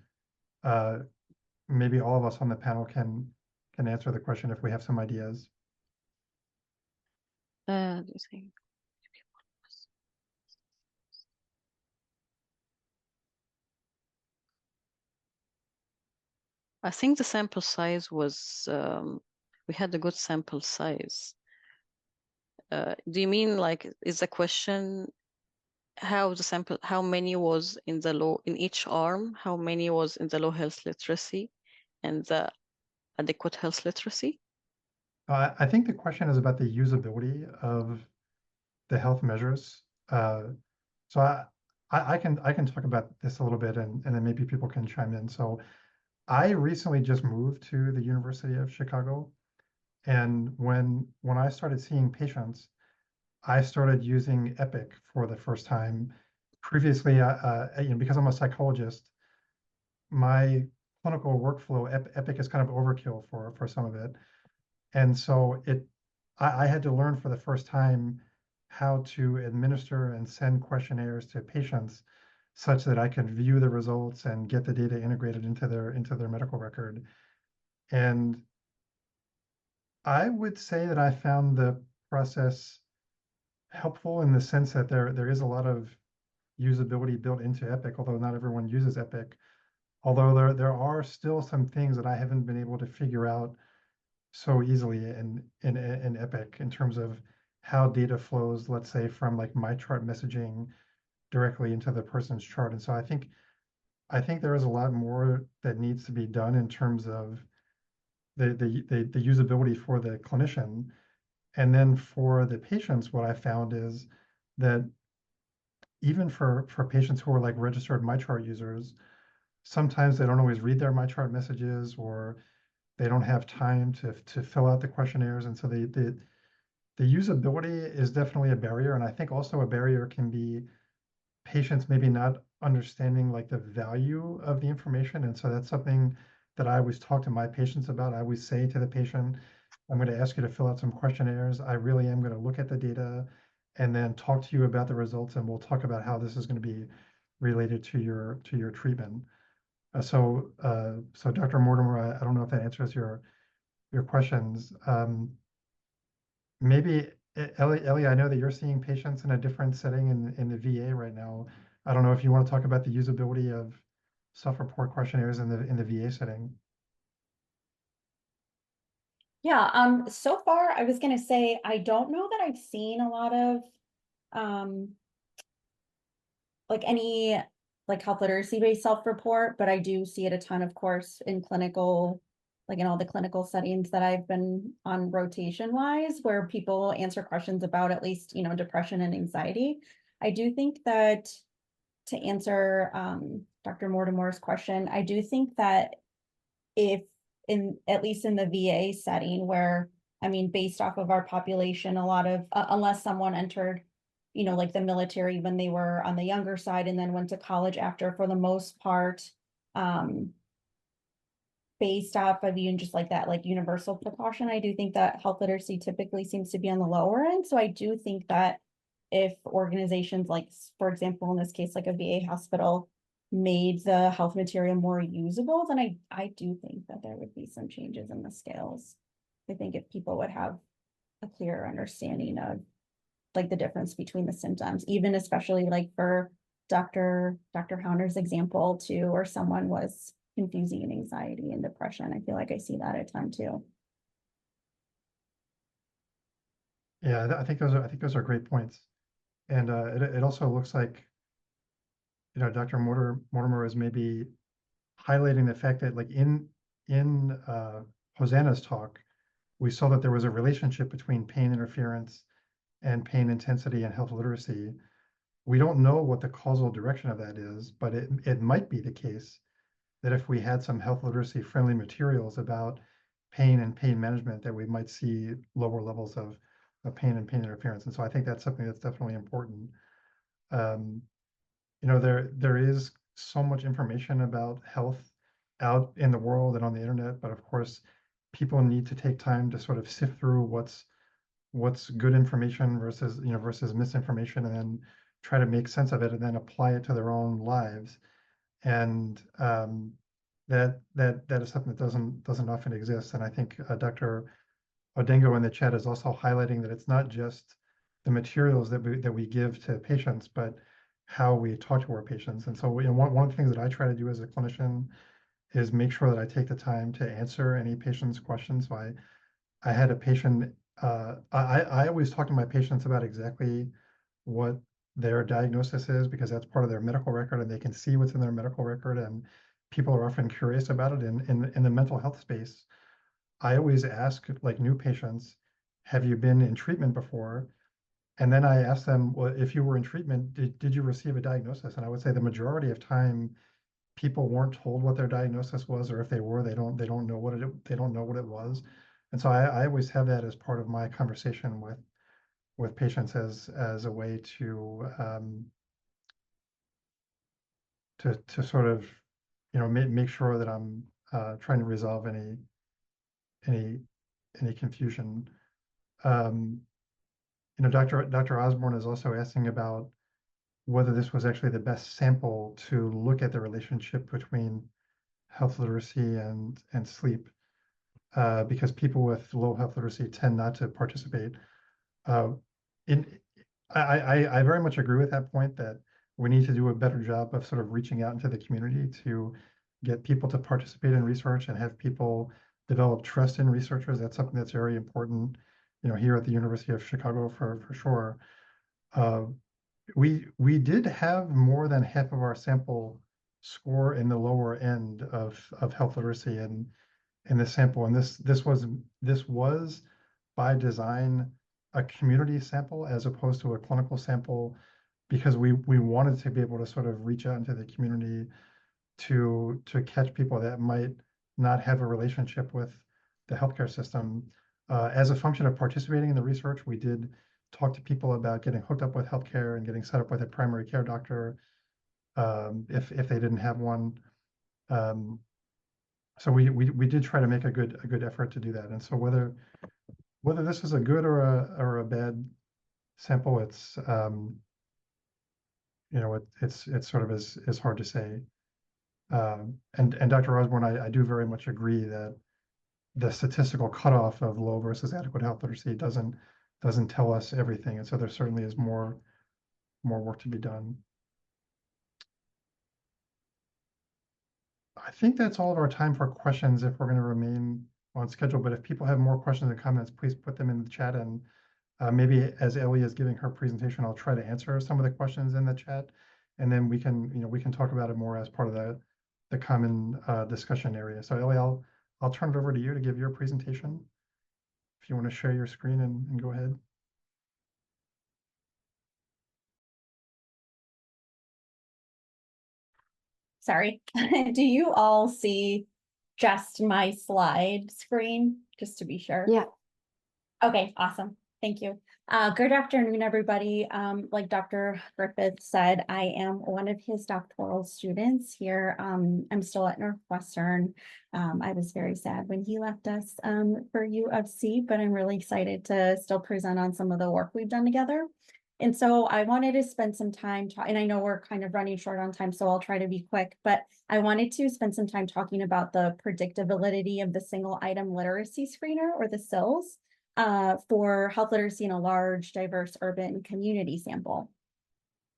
maybe all of us on the panel can answer the question if we have some ideas. Do you think? I think the sample size was, we had a good sample size. Do you mean like, is the question how many was in each arm, how many was in the low health literacy and the adequate health literacy? I think the question is about the usability of the health measures. So I can talk about this a little bit and then maybe people can chime in. So I recently just moved to the University of Chicago. And when I started seeing patients, I started using Epic for the first time. Previously, because I'm a psychologist, my clinical workflow, Epic is kind of overkill for some of it. And so I had to learn for the first time how to administer and send questionnaires to patients such that I could view the results and get the data integrated into their medical record. And I would say that I found the process helpful in the sense that there is a lot of usability built into Epic, although not everyone uses Epic. Although there are still some things that I haven't been able to figure out so easily in Epic in terms of how data flows, let's say from like my chart messaging directly into the person's chart. And so I think there is a lot more that needs to be done in terms of the usability for the clinician. And then for the patients, what I found is that even for patients who are like registered MyChart users, sometimes they don't always read their MyChart messages or they don't have time to fill out the questionnaires. And so the usability is definitely a barrier. And I think also a barrier can be patients maybe not understanding like the value of the information. And so that's something that I always talk to my patients about. I always say to the patient, I'm going to ask you to fill out some questionnaires. I really am going to look at the data and then talk to you about the results. And we'll talk about how this is going to be related to your treatment. So Dr. Mortimer, I don't know if that answers your questions. Maybe Ellie, I know that you're seeing patients in a different setting in the VA right now. I don't know if you want to talk about the usability of self-report questionnaires in the VA setting. Yeah, so far I was gonna say, I don't know that I've seen a lot of like any like health literacy based self-report, but I do see it a ton, of course, in clinical, like in all the clinical settings that I've been on rotation wise, where people answer questions about at least, depression and anxiety. I do think that to answer Dr. Mortimer's question, I do think that if at least in the VA setting where, I mean, based off of our population, a lot of, unless someone entered, you know, like the military when they were on the younger side and then went to college after, for the most part, based off of even just like that, like universal precaution, I do think that health literacy typically seems to be on the lower end. So I do think that if organizations like, for example, in this case, like a VA hospital made the health material more usable, then I do think that there would be some changes in the scales. I think if people would have a clearer understanding of like the difference between the symptoms, even especially like for Dr. Hauner's example too, or someone was confusing anxiety and depression. I feel like I see that a ton too. Yeah, I think those are great points. And it also looks like, you know, Dr. Mortimer is maybe highlighting the fact that like in Hosanna's talk, we saw that there was a relationship between pain interference and pain intensity and health literacy. We don't know what the causal direction of that is, but it might be the case that if we had some health literacy friendly materials about pain and pain management, that we might see lower levels of pain and pain interference. And so I think that's something that's definitely important. You know, there is so much information about health out in the world and on the internet, but of course, people need to take time to sort of sift through what's good information versus, you know, versus misinformation, and then try to make sense of it and then apply it to their own lives. And that is something that doesn't often exist. And I think Dr. Odengo in the chat is also highlighting that it's not just the materials that we give to patients, but how we talk to our patients. And so, you know, one of the things that I try to do as a clinician is make sure that I take the time to answer any patient's questions. So I had a patient, I always talk to my patients about exactly what their diagnosis is, because that's part of their medical record and they can see what's in their medical record, and people are often curious about it. In the mental health space, I always ask like new patients, have you been in treatment before? And then I ask them, well, if you were in treatment, did you receive a diagnosis? And I would say the majority of time, people weren't told what their diagnosis was, or if they were, they don't know what it was. And so I always have that as part of my conversation with patients as a way to sort of, you know, make sure that I'm trying to resolve any confusion. You know, Dr. Osborne is also asking about whether this was actually the best sample to look at the relationship between health literacy and sleep, because people with low health literacy tend not to participate. In I very much agree with that point, that we need to do a better job of sort of reaching out into the community to get people to participate in research and have people develop trust in researchers. That's something that's very important, you know, here at the University of Chicago for sure. We did have more than half of our sample score in the lower end of health literacy in this sample, and this was by design a community sample as opposed to a clinical sample, because we wanted to be able to sort of reach out into the community to catch people that might not have a relationship with the healthcare system. As a function of participating in the research, we did talk to people about getting hooked up with healthcare and getting set up with a primary care doctor if they didn't have one. So we did try to make a good effort to do that. And so whether this is a good or a bad sample, it's you know, it's sort of is hard to say. And Dr. Osborne, I do very much agree that the statistical cutoff of low versus adequate health literacy doesn't tell us everything, and so there certainly is more work to be done. I think that's all of our time for questions if we're going to remain on schedule. But if people have more questions and comments, please put them in the chat, and maybe as Ellie is giving her presentation, I'll try to answer some of the questions in the chat, and then we can talk about it more as part of the common discussion area. So Ellie, I'll turn it over to you to give your presentation. If you want to share your screen and go ahead. sorry, do you all see just my slide screen, just to be sure? Yeah. Okay, awesome. Thank you. Good afternoon, everybody. Like Dr. Griffith said, I am one of his doctoral students here. I'm still at Northwestern. I was very sad when he left us for U of C, but I'm really excited to still present on some of the work we've done together. And so I wanted to spend some time, and I know we're kind of running short on time, so I'll try to be quick, but I wanted to spend some time talking about the predictability of the single item literacy screener, or the SILS, for health literacy in a large, diverse urban community sample.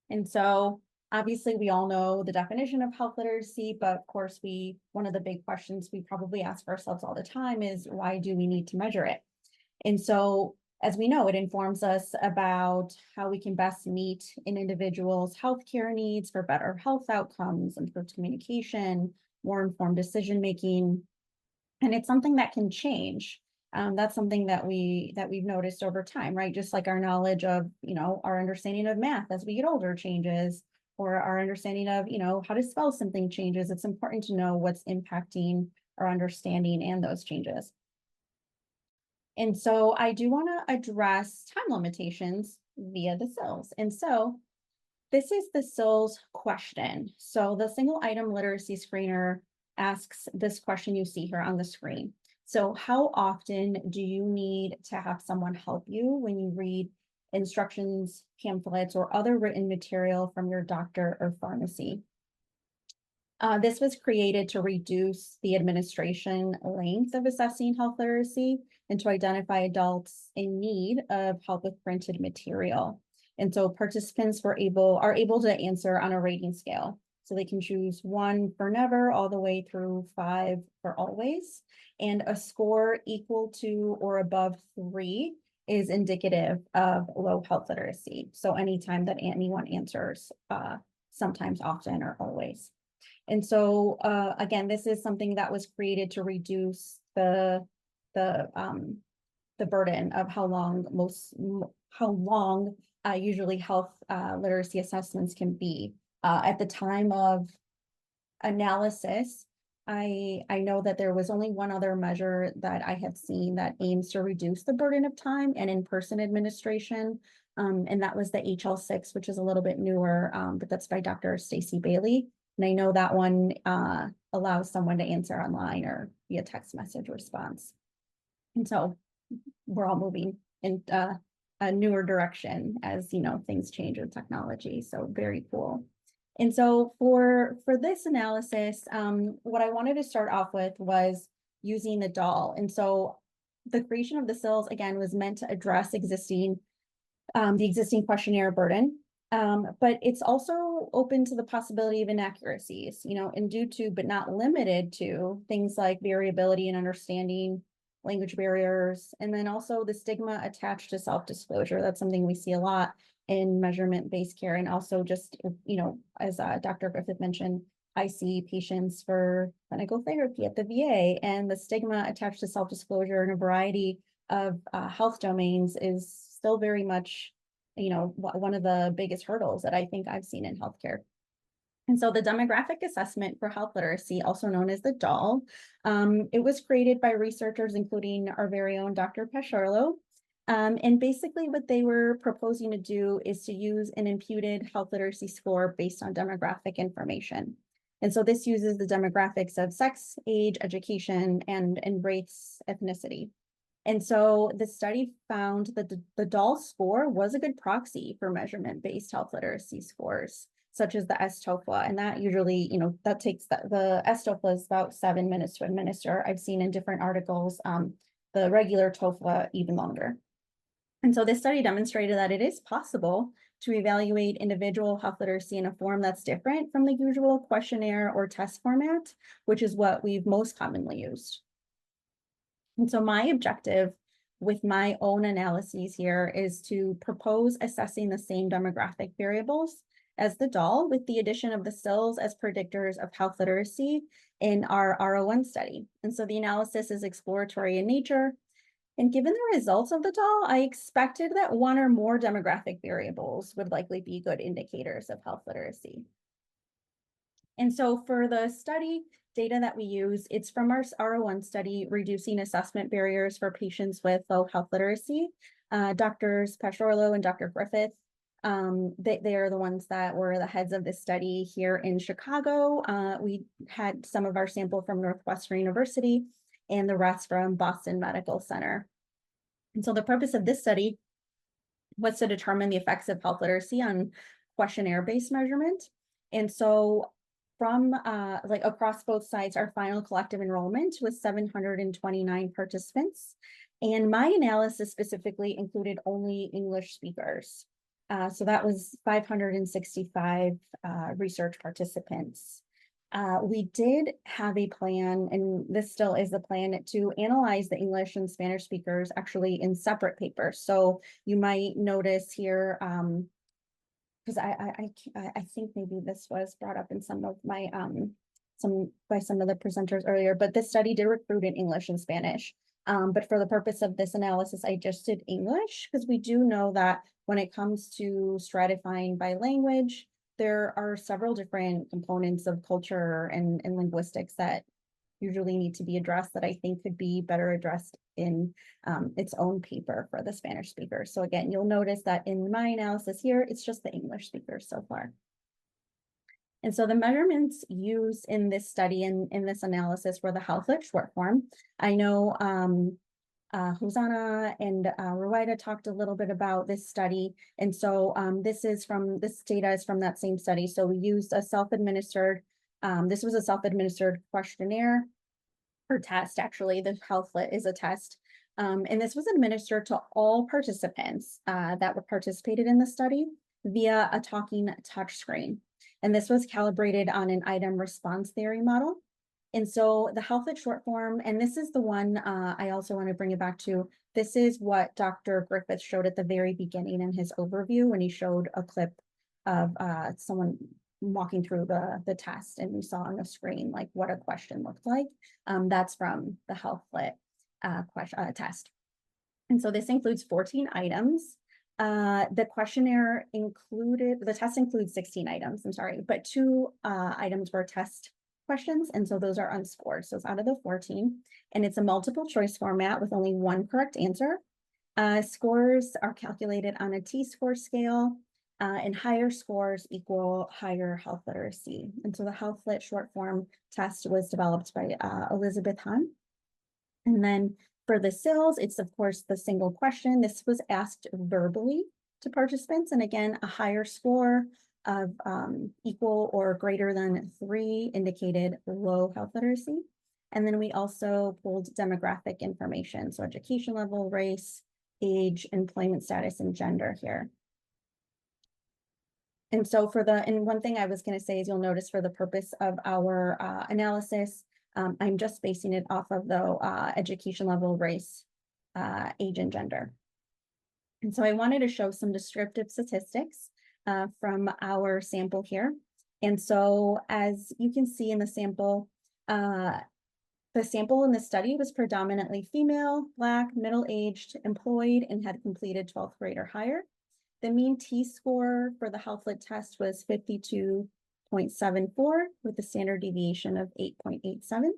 And so obviously we all know the definition of health literacy, but of course one of the big questions we probably ask ourselves all the time is, why do we need to measure it? And so, as we know, it informs us about how we can best meet an individual's healthcare needs for better health outcomes, improved communication, more informed decision-making. And it's something that can change. That's something that we've noticed over time, right? Just like our knowledge of, our understanding of math as we get older changes, or our understanding of, how to spell something changes. It's important to know what's impacting our understanding and those changes. And so I do want to address time limitations via the SILS. And so this is the SILS question. So the single item literacy screener asks this question you see here on the screen. So how often do you need to have someone help you when you read instructions, pamphlets, or other written material from your doctor or pharmacy? This was created to reduce the administration length of assessing health literacy and to identify adults in need of help with printed material. And so participants are able to answer on a rating scale. So they can choose 1 for never all the way through 5 for always. And a score equal to or above 3 is indicative of low health literacy. So anytime that anyone answers, sometimes, often, or always. And so, again, this is something that was created to reduce the burden of how long usually health literacy assessments can be. At the time of analysis, I know that there was only one other measure that I have seen that aims to reduce the burden of time and in-person administration, and that was the HL6, which is a little bit newer, but that's by Dr. Stacy Bailey. And I know that one allows someone to answer online or via text message response. And so we're all moving in a newer direction as, things change with technology. So very cool. And so for this analysis, what I wanted to start off with was using the doll. And so the creation of the SILS, again, was meant to address the existing questionnaire burden. But it's also open to the possibility of inaccuracies, and due to, but not limited to, things like variability in understanding, language barriers, and then also the stigma attached to self-disclosure. That's something we see a lot in measurement-based care. And also just, as Dr. Griffith mentioned, I see patients for clinical therapy at the VA, and the stigma attached to self-disclosure in a variety of health domains is still very much one of the biggest hurdles that I think I've seen in healthcare. And so the demographic assessment for health literacy, also known as the DAL, it was created by researchers, including our very own Dr. Pesciarlo. And basically what they were proposing to do is to use an imputed health literacy score based on demographic information. And so this uses the demographics of sex, age, education, and race, ethnicity. And so the study found that the DAL score was a good proxy for measurement-based health literacy scores, such as the S-TOFA. And that usually, that takes the S-TOFA is about 7 minutes to administer. I've seen in different articles, the regular TOFA even longer. And so this study demonstrated that it is possible to evaluate individual health literacy in a form that's different from the usual questionnaire or test format, which is what we've most commonly used. And so my objective with my own analyses here is to propose assessing the same demographic variables as the DAL with the addition of the SILS as predictors of health literacy in our R01 study. And so the analysis is exploratory in nature. And given the results of the DAL, I expected that one or more demographic variables would likely be good indicators of health literacy. And so for the study data that we use, it's from our R01 study, Reducing Assessment Barriers for Patients with Low Health Literacy. Drs. Pashorlo and Dr. Griffith, they are the ones that were the heads of this study here in Chicago. We had some of our sample from Northwestern University and the rest from Boston Medical Center. And so the purpose of this study was to determine the effects of health literacy on questionnaire-based measurement. And so from like across both sites, our final collective enrollment was 729 participants. And my analysis specifically included only English speakers. So that was 565 research participants. We did have a plan, and this still is the plan, to analyze the English and Spanish speakers actually in separate papers. So you might notice here, because I think maybe this was brought up in some of my some of the presenters earlier, but this study did recruit in English and Spanish. But for the purpose of this analysis, I just did English, because we do know that when it comes to stratifying by language, there are several different components of culture and linguistics that usually need to be addressed that I think could be better addressed in its own paper for the Spanish speakers. So again, you'll notice that in my analysis here, it's just the English speakers so far. And so the measurements used in this study and in this analysis were the HALFLIT short form. I know Hosanna and Ruwaida talked a little bit about this study. And so this data is from that same study. So we used a self-administered, this was a self-administered questionnaire or test, actually. The HALFLIT is a test. And this was administered to all participants that were participated in the study via a talking touchscreen. And this was calibrated on an item response theory model. And so the HALFLIT short form, and this is the one I also want to bring it back to, this is what Dr. Griffith showed at the very beginning in his overview when he showed a clip of someone walking through the test, and we saw on the screen like what a question looked like. That's from the HALFLIT test. And so this includes 14 items. The questionnaire the test includes 16 items, I'm sorry, but 2 items were test questions, and so those are unscored. So it's out of the 14, and it's a multiple choice format with only 1 correct answer. Scores are calculated on a T-score scale, and higher scores equal higher health literacy. And so the HALFLIT short form test was developed by Elizabeth Hahn. And then for the SILS, it's of course the single question. This was asked verbally to participants, and again, a higher score of equal or greater than 3 indicated low health literacy. And then we also pulled demographic information, so education level, race, age, employment status, and gender here. And so and one thing I was going to say is you'll notice for the purpose of our analysis, I'm just basing it off of the education level, race, age, and gender. And so I wanted to show some descriptive statistics from our sample here. And so as you can see in the sample in the study was predominantly female, Black, middle-aged, employed, and had completed 12th grade or higher. The mean T-score for the HALFLIT test was 52.74 with a standard deviation of 8.87.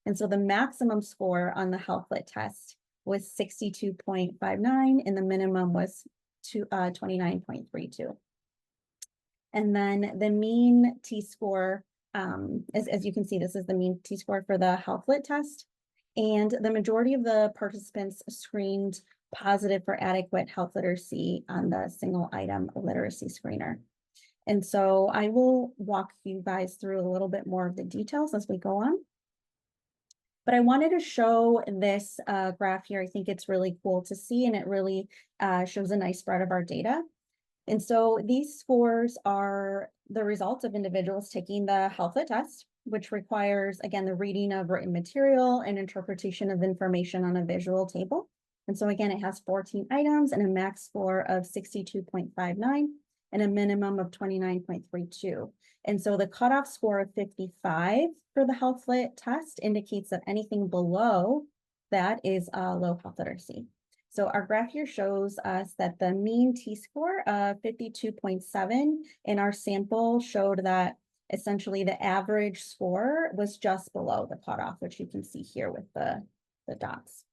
And so the maximum score on the HALFLIT test was 62.59, and the minimum was 29.32. And then the mean T-score, as you can see, this is the mean T-score for the HALFLIT test. And the majority of the participants screened positive for adequate health literacy on the single item literacy screener. And so I will walk you guys through a little bit more of the details as we go on. But I wanted to show this graph here. I think it's really cool to see, and it really shows a nice spread of our data. And so these scores are the results of individuals taking the HALFLIT test, which requires, again, the reading of written material and interpretation of information on a visual table. And so again, it has 14 items and a max score of 62.59 and a minimum of 29.32. And so the cutoff score of 55 for the HALFLIT test indicates that anything below that is low health literacy. So our graph here shows us that the mean T-score of 52.7 in our sample showed that essentially the average score was just below the cutoff, which you can see here with the dots.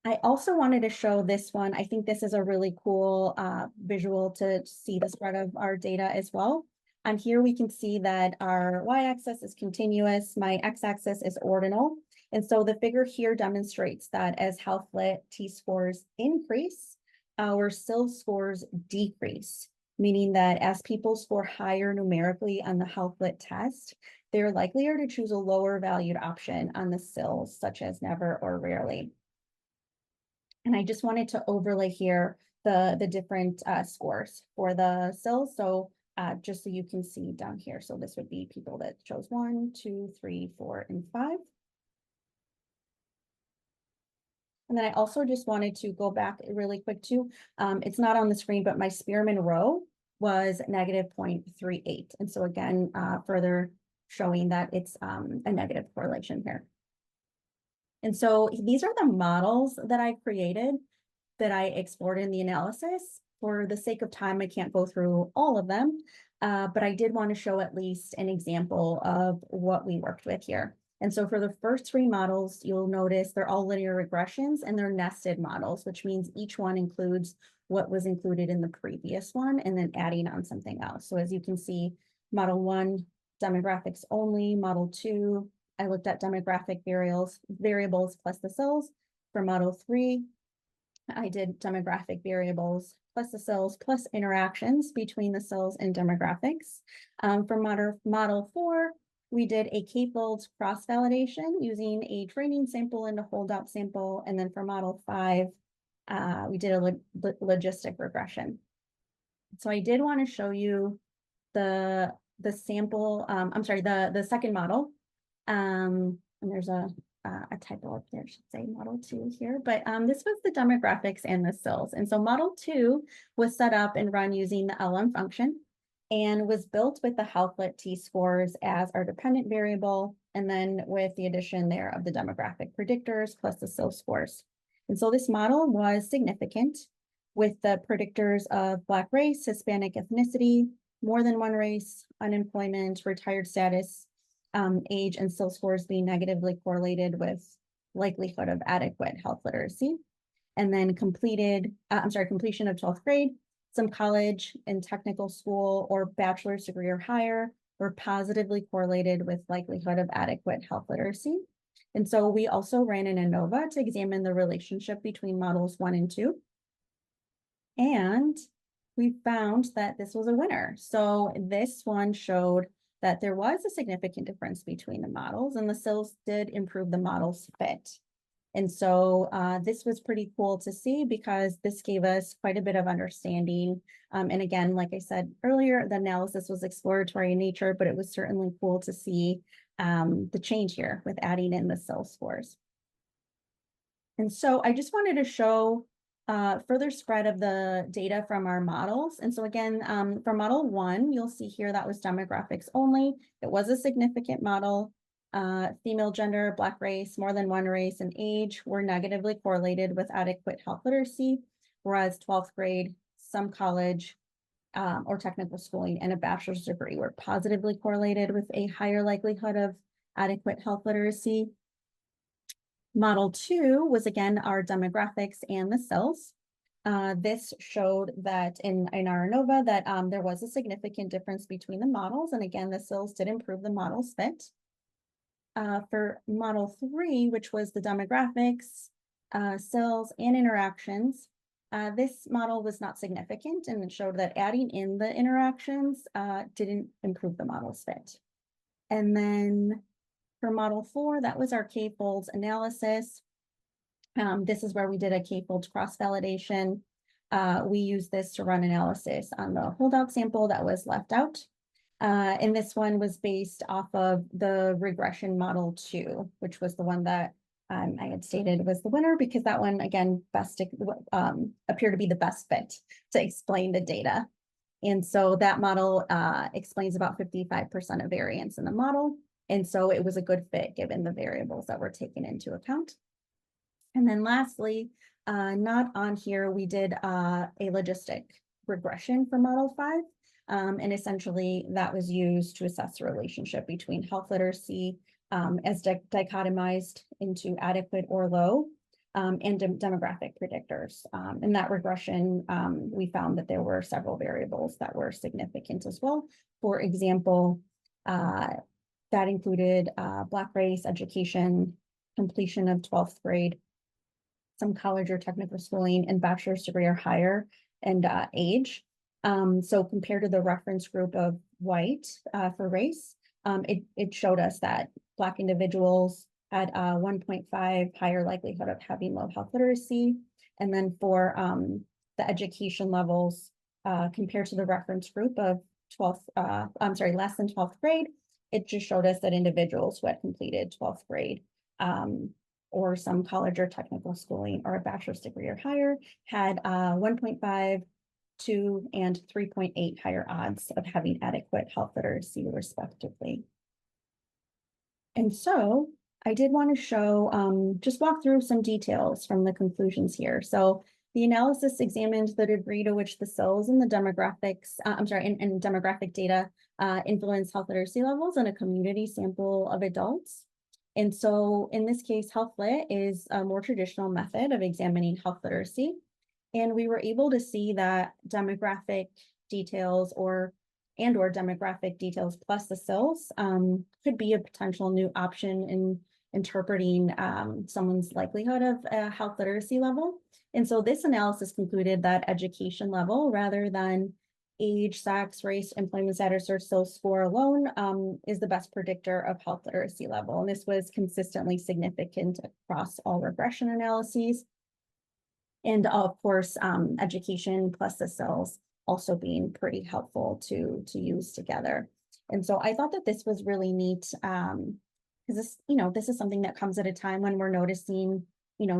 I also wanted to show this one. I think this is a really cool visual to see the spread of our data as well. And here we can see that our y-axis is continuous, my x-axis is ordinal. And so the figure here demonstrates that as Health Lit T-scores increase, our SIL scores decrease, meaning that as people score higher numerically on the Health Lit test, they're likelier to choose a lower valued option on the SILs, such as never or rarely. And I just wanted to overlay here the different scores for the SILs. So just so you can see down here. So this would be people that chose 1, 2, 3, 4, and 5. And then I also just wanted to go back really quick too. It's not on the screen, but my Spearman row was negative 0.38. And so again, further showing that it's a negative correlation here. And so these are the models that I created that I explored in the analysis. For the sake of time, I can't go through all of them, but I did want to show at least an example of what we worked with here. And so for the first 3 models, you'll notice they're all linear regressions and they're nested models, which means each one includes what was included in the previous one and then adding on something else. So as you can see, model 1, demographics only, model 2, I looked at demographic variables plus the SILs. For model 3, I did demographic variables plus the SILs plus interactions between the SILs and demographics. For model 4, we did a k-fold cross-validation using a training sample and a holdout sample. And then for model 5, we did a logistic regression. So I did want to show you the sample, I'm sorry, the second model. And there's a typo up there, I should say model 2 here, but this was the demographics and the SILs. And so model 2 was set up and run using the LM function and was built with the Health Lit T-scores as our dependent variable, and then with the addition there of the demographic predictors plus the SIL scores. And so this model was significant with the predictors of Black race, Hispanic ethnicity, more than one race, unemployment, retired status, age, and SIL scores being negatively correlated with likelihood of adequate health literacy. And then completion of 12th grade, some college and technical school or bachelor's degree or higher were positively correlated with likelihood of adequate health literacy. And so we also ran an ANOVA to examine the relationship between models 1 and 2. And we found that this was a winner. So this one showed that there was a significant difference between the models, and the SILs did improve the model's fit. And so this was pretty cool to see because this gave us quite a bit of understanding. And again, like I said earlier, the analysis was exploratory in nature, but it was certainly cool to see the change here with adding in the SIL scores. And so I just wanted to show further spread of the data from our models. And so again, for model 1, you'll see here that was demographics only. It was a significant model. Female gender, Black race, more than one race, and age were negatively correlated with adequate health literacy, whereas 12th grade, some college or technical schooling, and a bachelor's degree were positively correlated with a higher likelihood of adequate health literacy. Model 2 was again our demographics and the SILs. This showed that in our ANOVA that there was a significant difference between the models, and again, the SILs did improve the model's fit. For model 3, which was the demographics, SILs, and interactions, this model was not significant, and it showed that adding in the interactions didn't improve the model's fit. And then for model 4, that was our k-folds analysis. This is where we did a k-fold cross-validation. We used this to run analysis on the holdout sample that was left out. And this one was based off of the regression model 2, which was the one that I had stated was the winner because that one, again, appeared to be the best fit to explain the data. And so that model explains about 55% of variance in the model. And so it was a good fit given the variables that were taken into account. And then lastly, not on here, we did a logistic regression for model 5. And essentially that was used to assess the relationship between health literacy as dichotomized into adequate or low, and demographic predictors. In that regression, we found that there were several variables that were significant as well. For example, that included Black race, education, completion of 12th grade, some college or technical schooling, and bachelor's degree or higher, and age. So compared to the reference group of white for race, it showed us that Black individuals had 1.5 higher likelihood of having low health literacy. And then for the education levels, compared to the reference group of less than 12th grade, it just showed us that individuals who had completed 12th grade or some college or technical schooling or a bachelor's degree or higher had 1.5, 2, and 3.8 higher odds of having adequate health literacy, respectively. And so I did want to show, just walk through some details from the conclusions here. So the analysis examined the degree to which the cells in the demographics, in demographic data influence health literacy levels in a community sample of adults. And so in this case, Health Lit is a more traditional method of examining health literacy. And we were able to see that demographic details or demographic details plus the cells could be a potential new option in interpreting someone's likelihood of a health literacy level. And so this analysis concluded that education level, rather than age, sex, race, employment status, or SOS score alone, is the best predictor of health literacy level. And this was consistently significant across all regression analyses. And of course, education plus the cells also being pretty helpful to use together. And so I thought that this was really neat because this is something that comes at a time when we're noticing,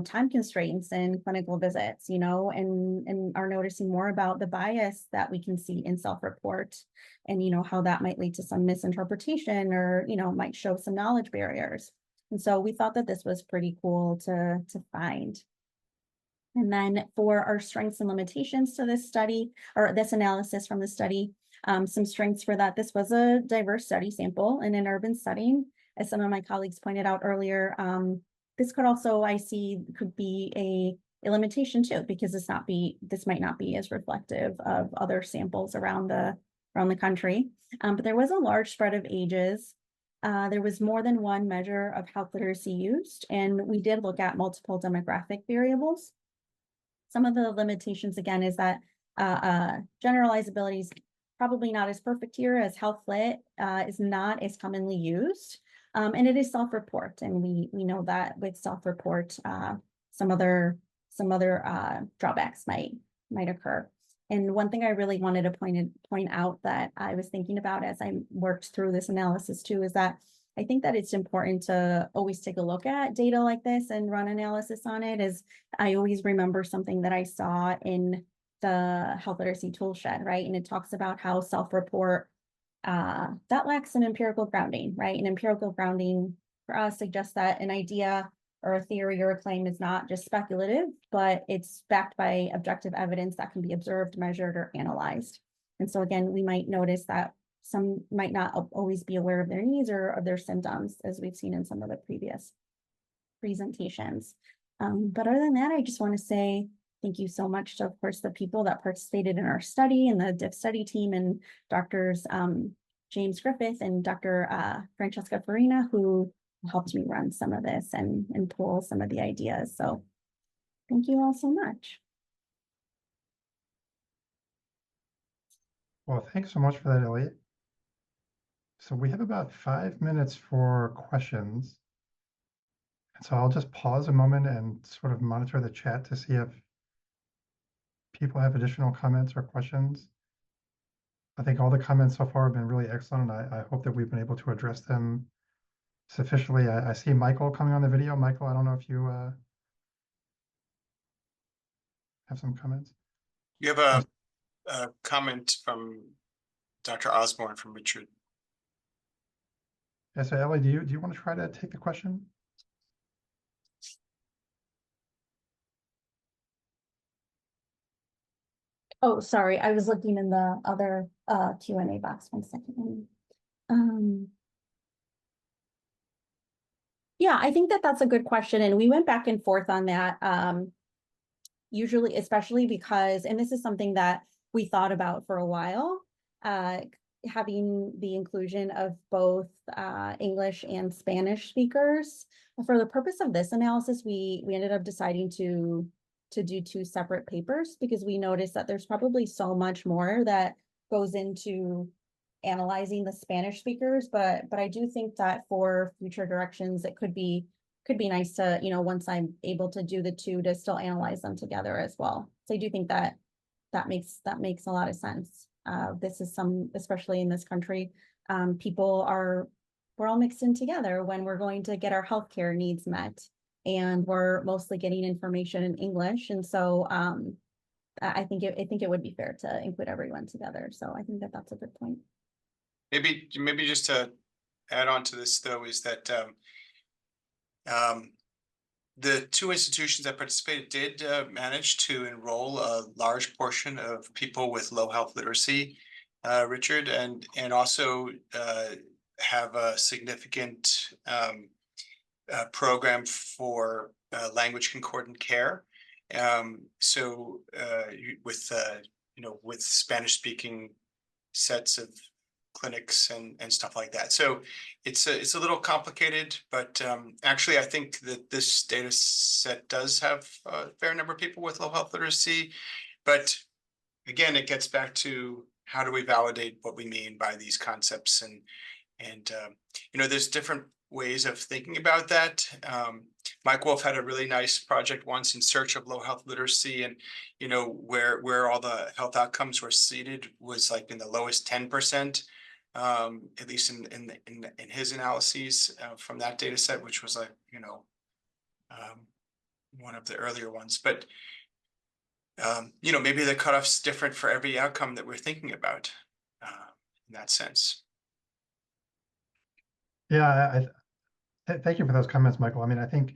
time constraints in clinical visits, and are noticing more about the bias that we can see in self-report and, how that might lead to some misinterpretation or, might show some knowledge barriers. And so we thought that this was pretty cool to find. And then for our strengths and limitations to this study, or this analysis from the study, some strengths for that. This was a diverse study sample in an urban setting. As some of my colleagues pointed out earlier, this could also, could be a limitation too, because this might not be as reflective of other samples around the country. But there was a large spread of ages. There was more than one measure of health literacy used, and we did look at multiple demographic variables. Some of the limitations, again, is that generalizability is probably not as perfect here, as Health Lit is not as commonly used. And it is self-report, and we know that with self-report, some other drawbacks might occur. And one thing I really wanted to point out that I was thinking about as I worked through this analysis too is that I think that it's important to always take a look at data like this and run analysis on it. As I always remember something that I saw in the health literacy toolshed, right? And it talks about how self-report that lacks an empirical grounding, right? And empirical grounding for us suggests that an idea or a theory or a claim is not just speculative, but it's backed by objective evidence that can be observed, measured, or analyzed. And so again, we might notice that some might not always be aware of their needs or of their symptoms, as we've seen in some of the previous presentations. But other than that, I just want to say thank you so much to, of course, the people that participated in our study and the DIF study team and Drs. James Griffith and Dr. Francesca Farina, who helped me run some of this and pull some of the ideas. So thank you all so much. Well, thanks so much for that, Elliot. So we have about 5 minutes for questions. And so I'll just pause a moment and sort of monitor the chat to see if people have additional comments or questions. I think all the comments so far have been really excellent. I hope that we've been able to address them sufficiently. I see Michael coming on the video. Michael, I don't know if you have some comments. You have a comment from Dr. Osborne from Richard. Yeah, so Ellie, do you want to try to take the question? Oh, sorry, I was looking in the other Q&A box. 1 second. Yeah, I think that that's a good question, and we went back and forth on that. Usually, especially because, and this is something that we thought about for a while, having the inclusion of both English and Spanish speakers. For the purpose of this analysis, we ended up deciding to do 2 separate papers because we noticed that there's probably so much more that goes into analyzing the Spanish speakers, but I do think that for future directions, it could be nice to, you know, once I'm able to do the 2, to still analyze them together as well. So I do think that makes a lot of sense. This is especially in this country, we're all mixed in together when we're going to get our healthcare needs met, and we're mostly getting information in English. And so I think it would be fair to include everyone together. So I think that that's a good point. Maybe just to add on to this though, is that the 2 institutions that participated did manage to enroll a large portion of people with low health literacy, Richard, and also have a significant program for language concordant care. So with with Spanish speaking sets of clinics and stuff like that. So it's a little complicated, but actually I think that this data set does have a fair number of people with low health literacy. But again, it gets back to how do we validate what we mean by these concepts, and there's different ways of thinking about that. Mike Wolf had a really nice project once, In Search of Low Health Literacy, and where all the health outcomes were seated was like in the lowest 10%, at least in his analyses from that data set, which was like one of the earlier ones. But maybe the cutoff's different for every outcome that we're thinking about in that sense. Yeah, thank you for those comments, Michael. I mean, I think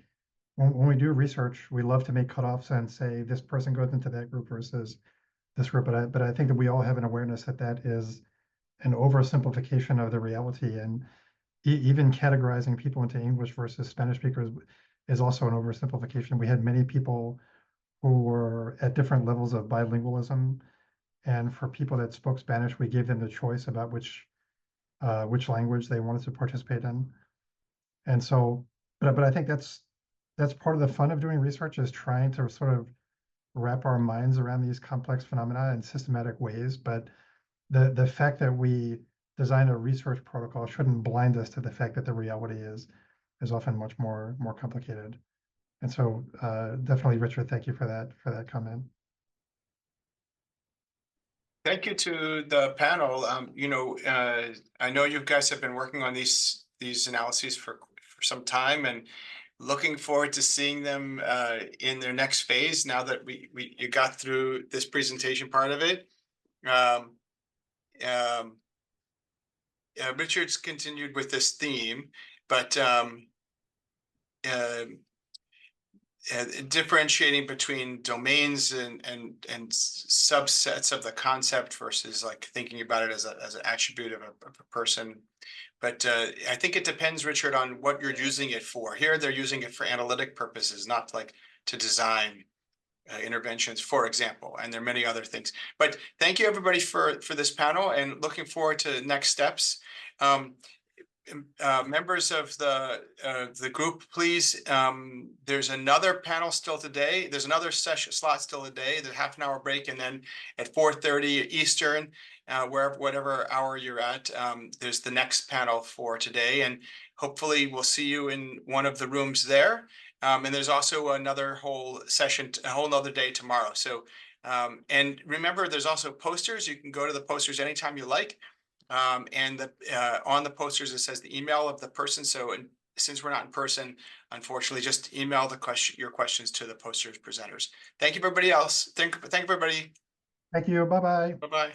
when we do research, we love to make cutoffs and say this person goes into that group versus this group. But I think that we all have an awareness that that is an oversimplification of the reality. And even categorizing people into English versus Spanish speakers is also an oversimplification. We had many people who were at different levels of bilingualism. And for people that spoke Spanish, we gave them the choice about which language they wanted to participate in. And so, but I think that's part of the fun of doing research, is trying to sort of wrap our minds around these complex phenomena in systematic ways. But the fact that we design a research protocol shouldn't blind us to the fact that the reality is often much more complicated. And so definitely, Richard, thank you for that comment. Thank you to the panel. I know you guys have been working on these analyses for some time, and looking forward to seeing them in their next phase. Now that you got through this presentation part of it, Richard's continued with this theme, but differentiating between domains and subsets of the concept versus like thinking about it as an attribute of a person. But I think it depends, Richard, on what you're using it for. Here, they're using it for analytic purposes, not like to design interventions, for example, and there are many other things. But thank you, everybody, for this panel, and looking forward to next steps. Members of the group, please, there's another panel still today. There's another session slot still today. There's a half an hour break, and then at 4:30 Eastern, whatever hour you're at, there's the next panel for today, and hopefully we'll see you in one of the rooms there. And there's also another whole session, a whole nother day tomorrow. So, and remember, there's also posters. You can go to the posters anytime you like. And on the posters, it says the email of the person. So since we're not in person, unfortunately, just email your questions to the posters presenters. Thank you, everybody else. Thank you, everybody. Thank you. Bye-bye. Bye-bye.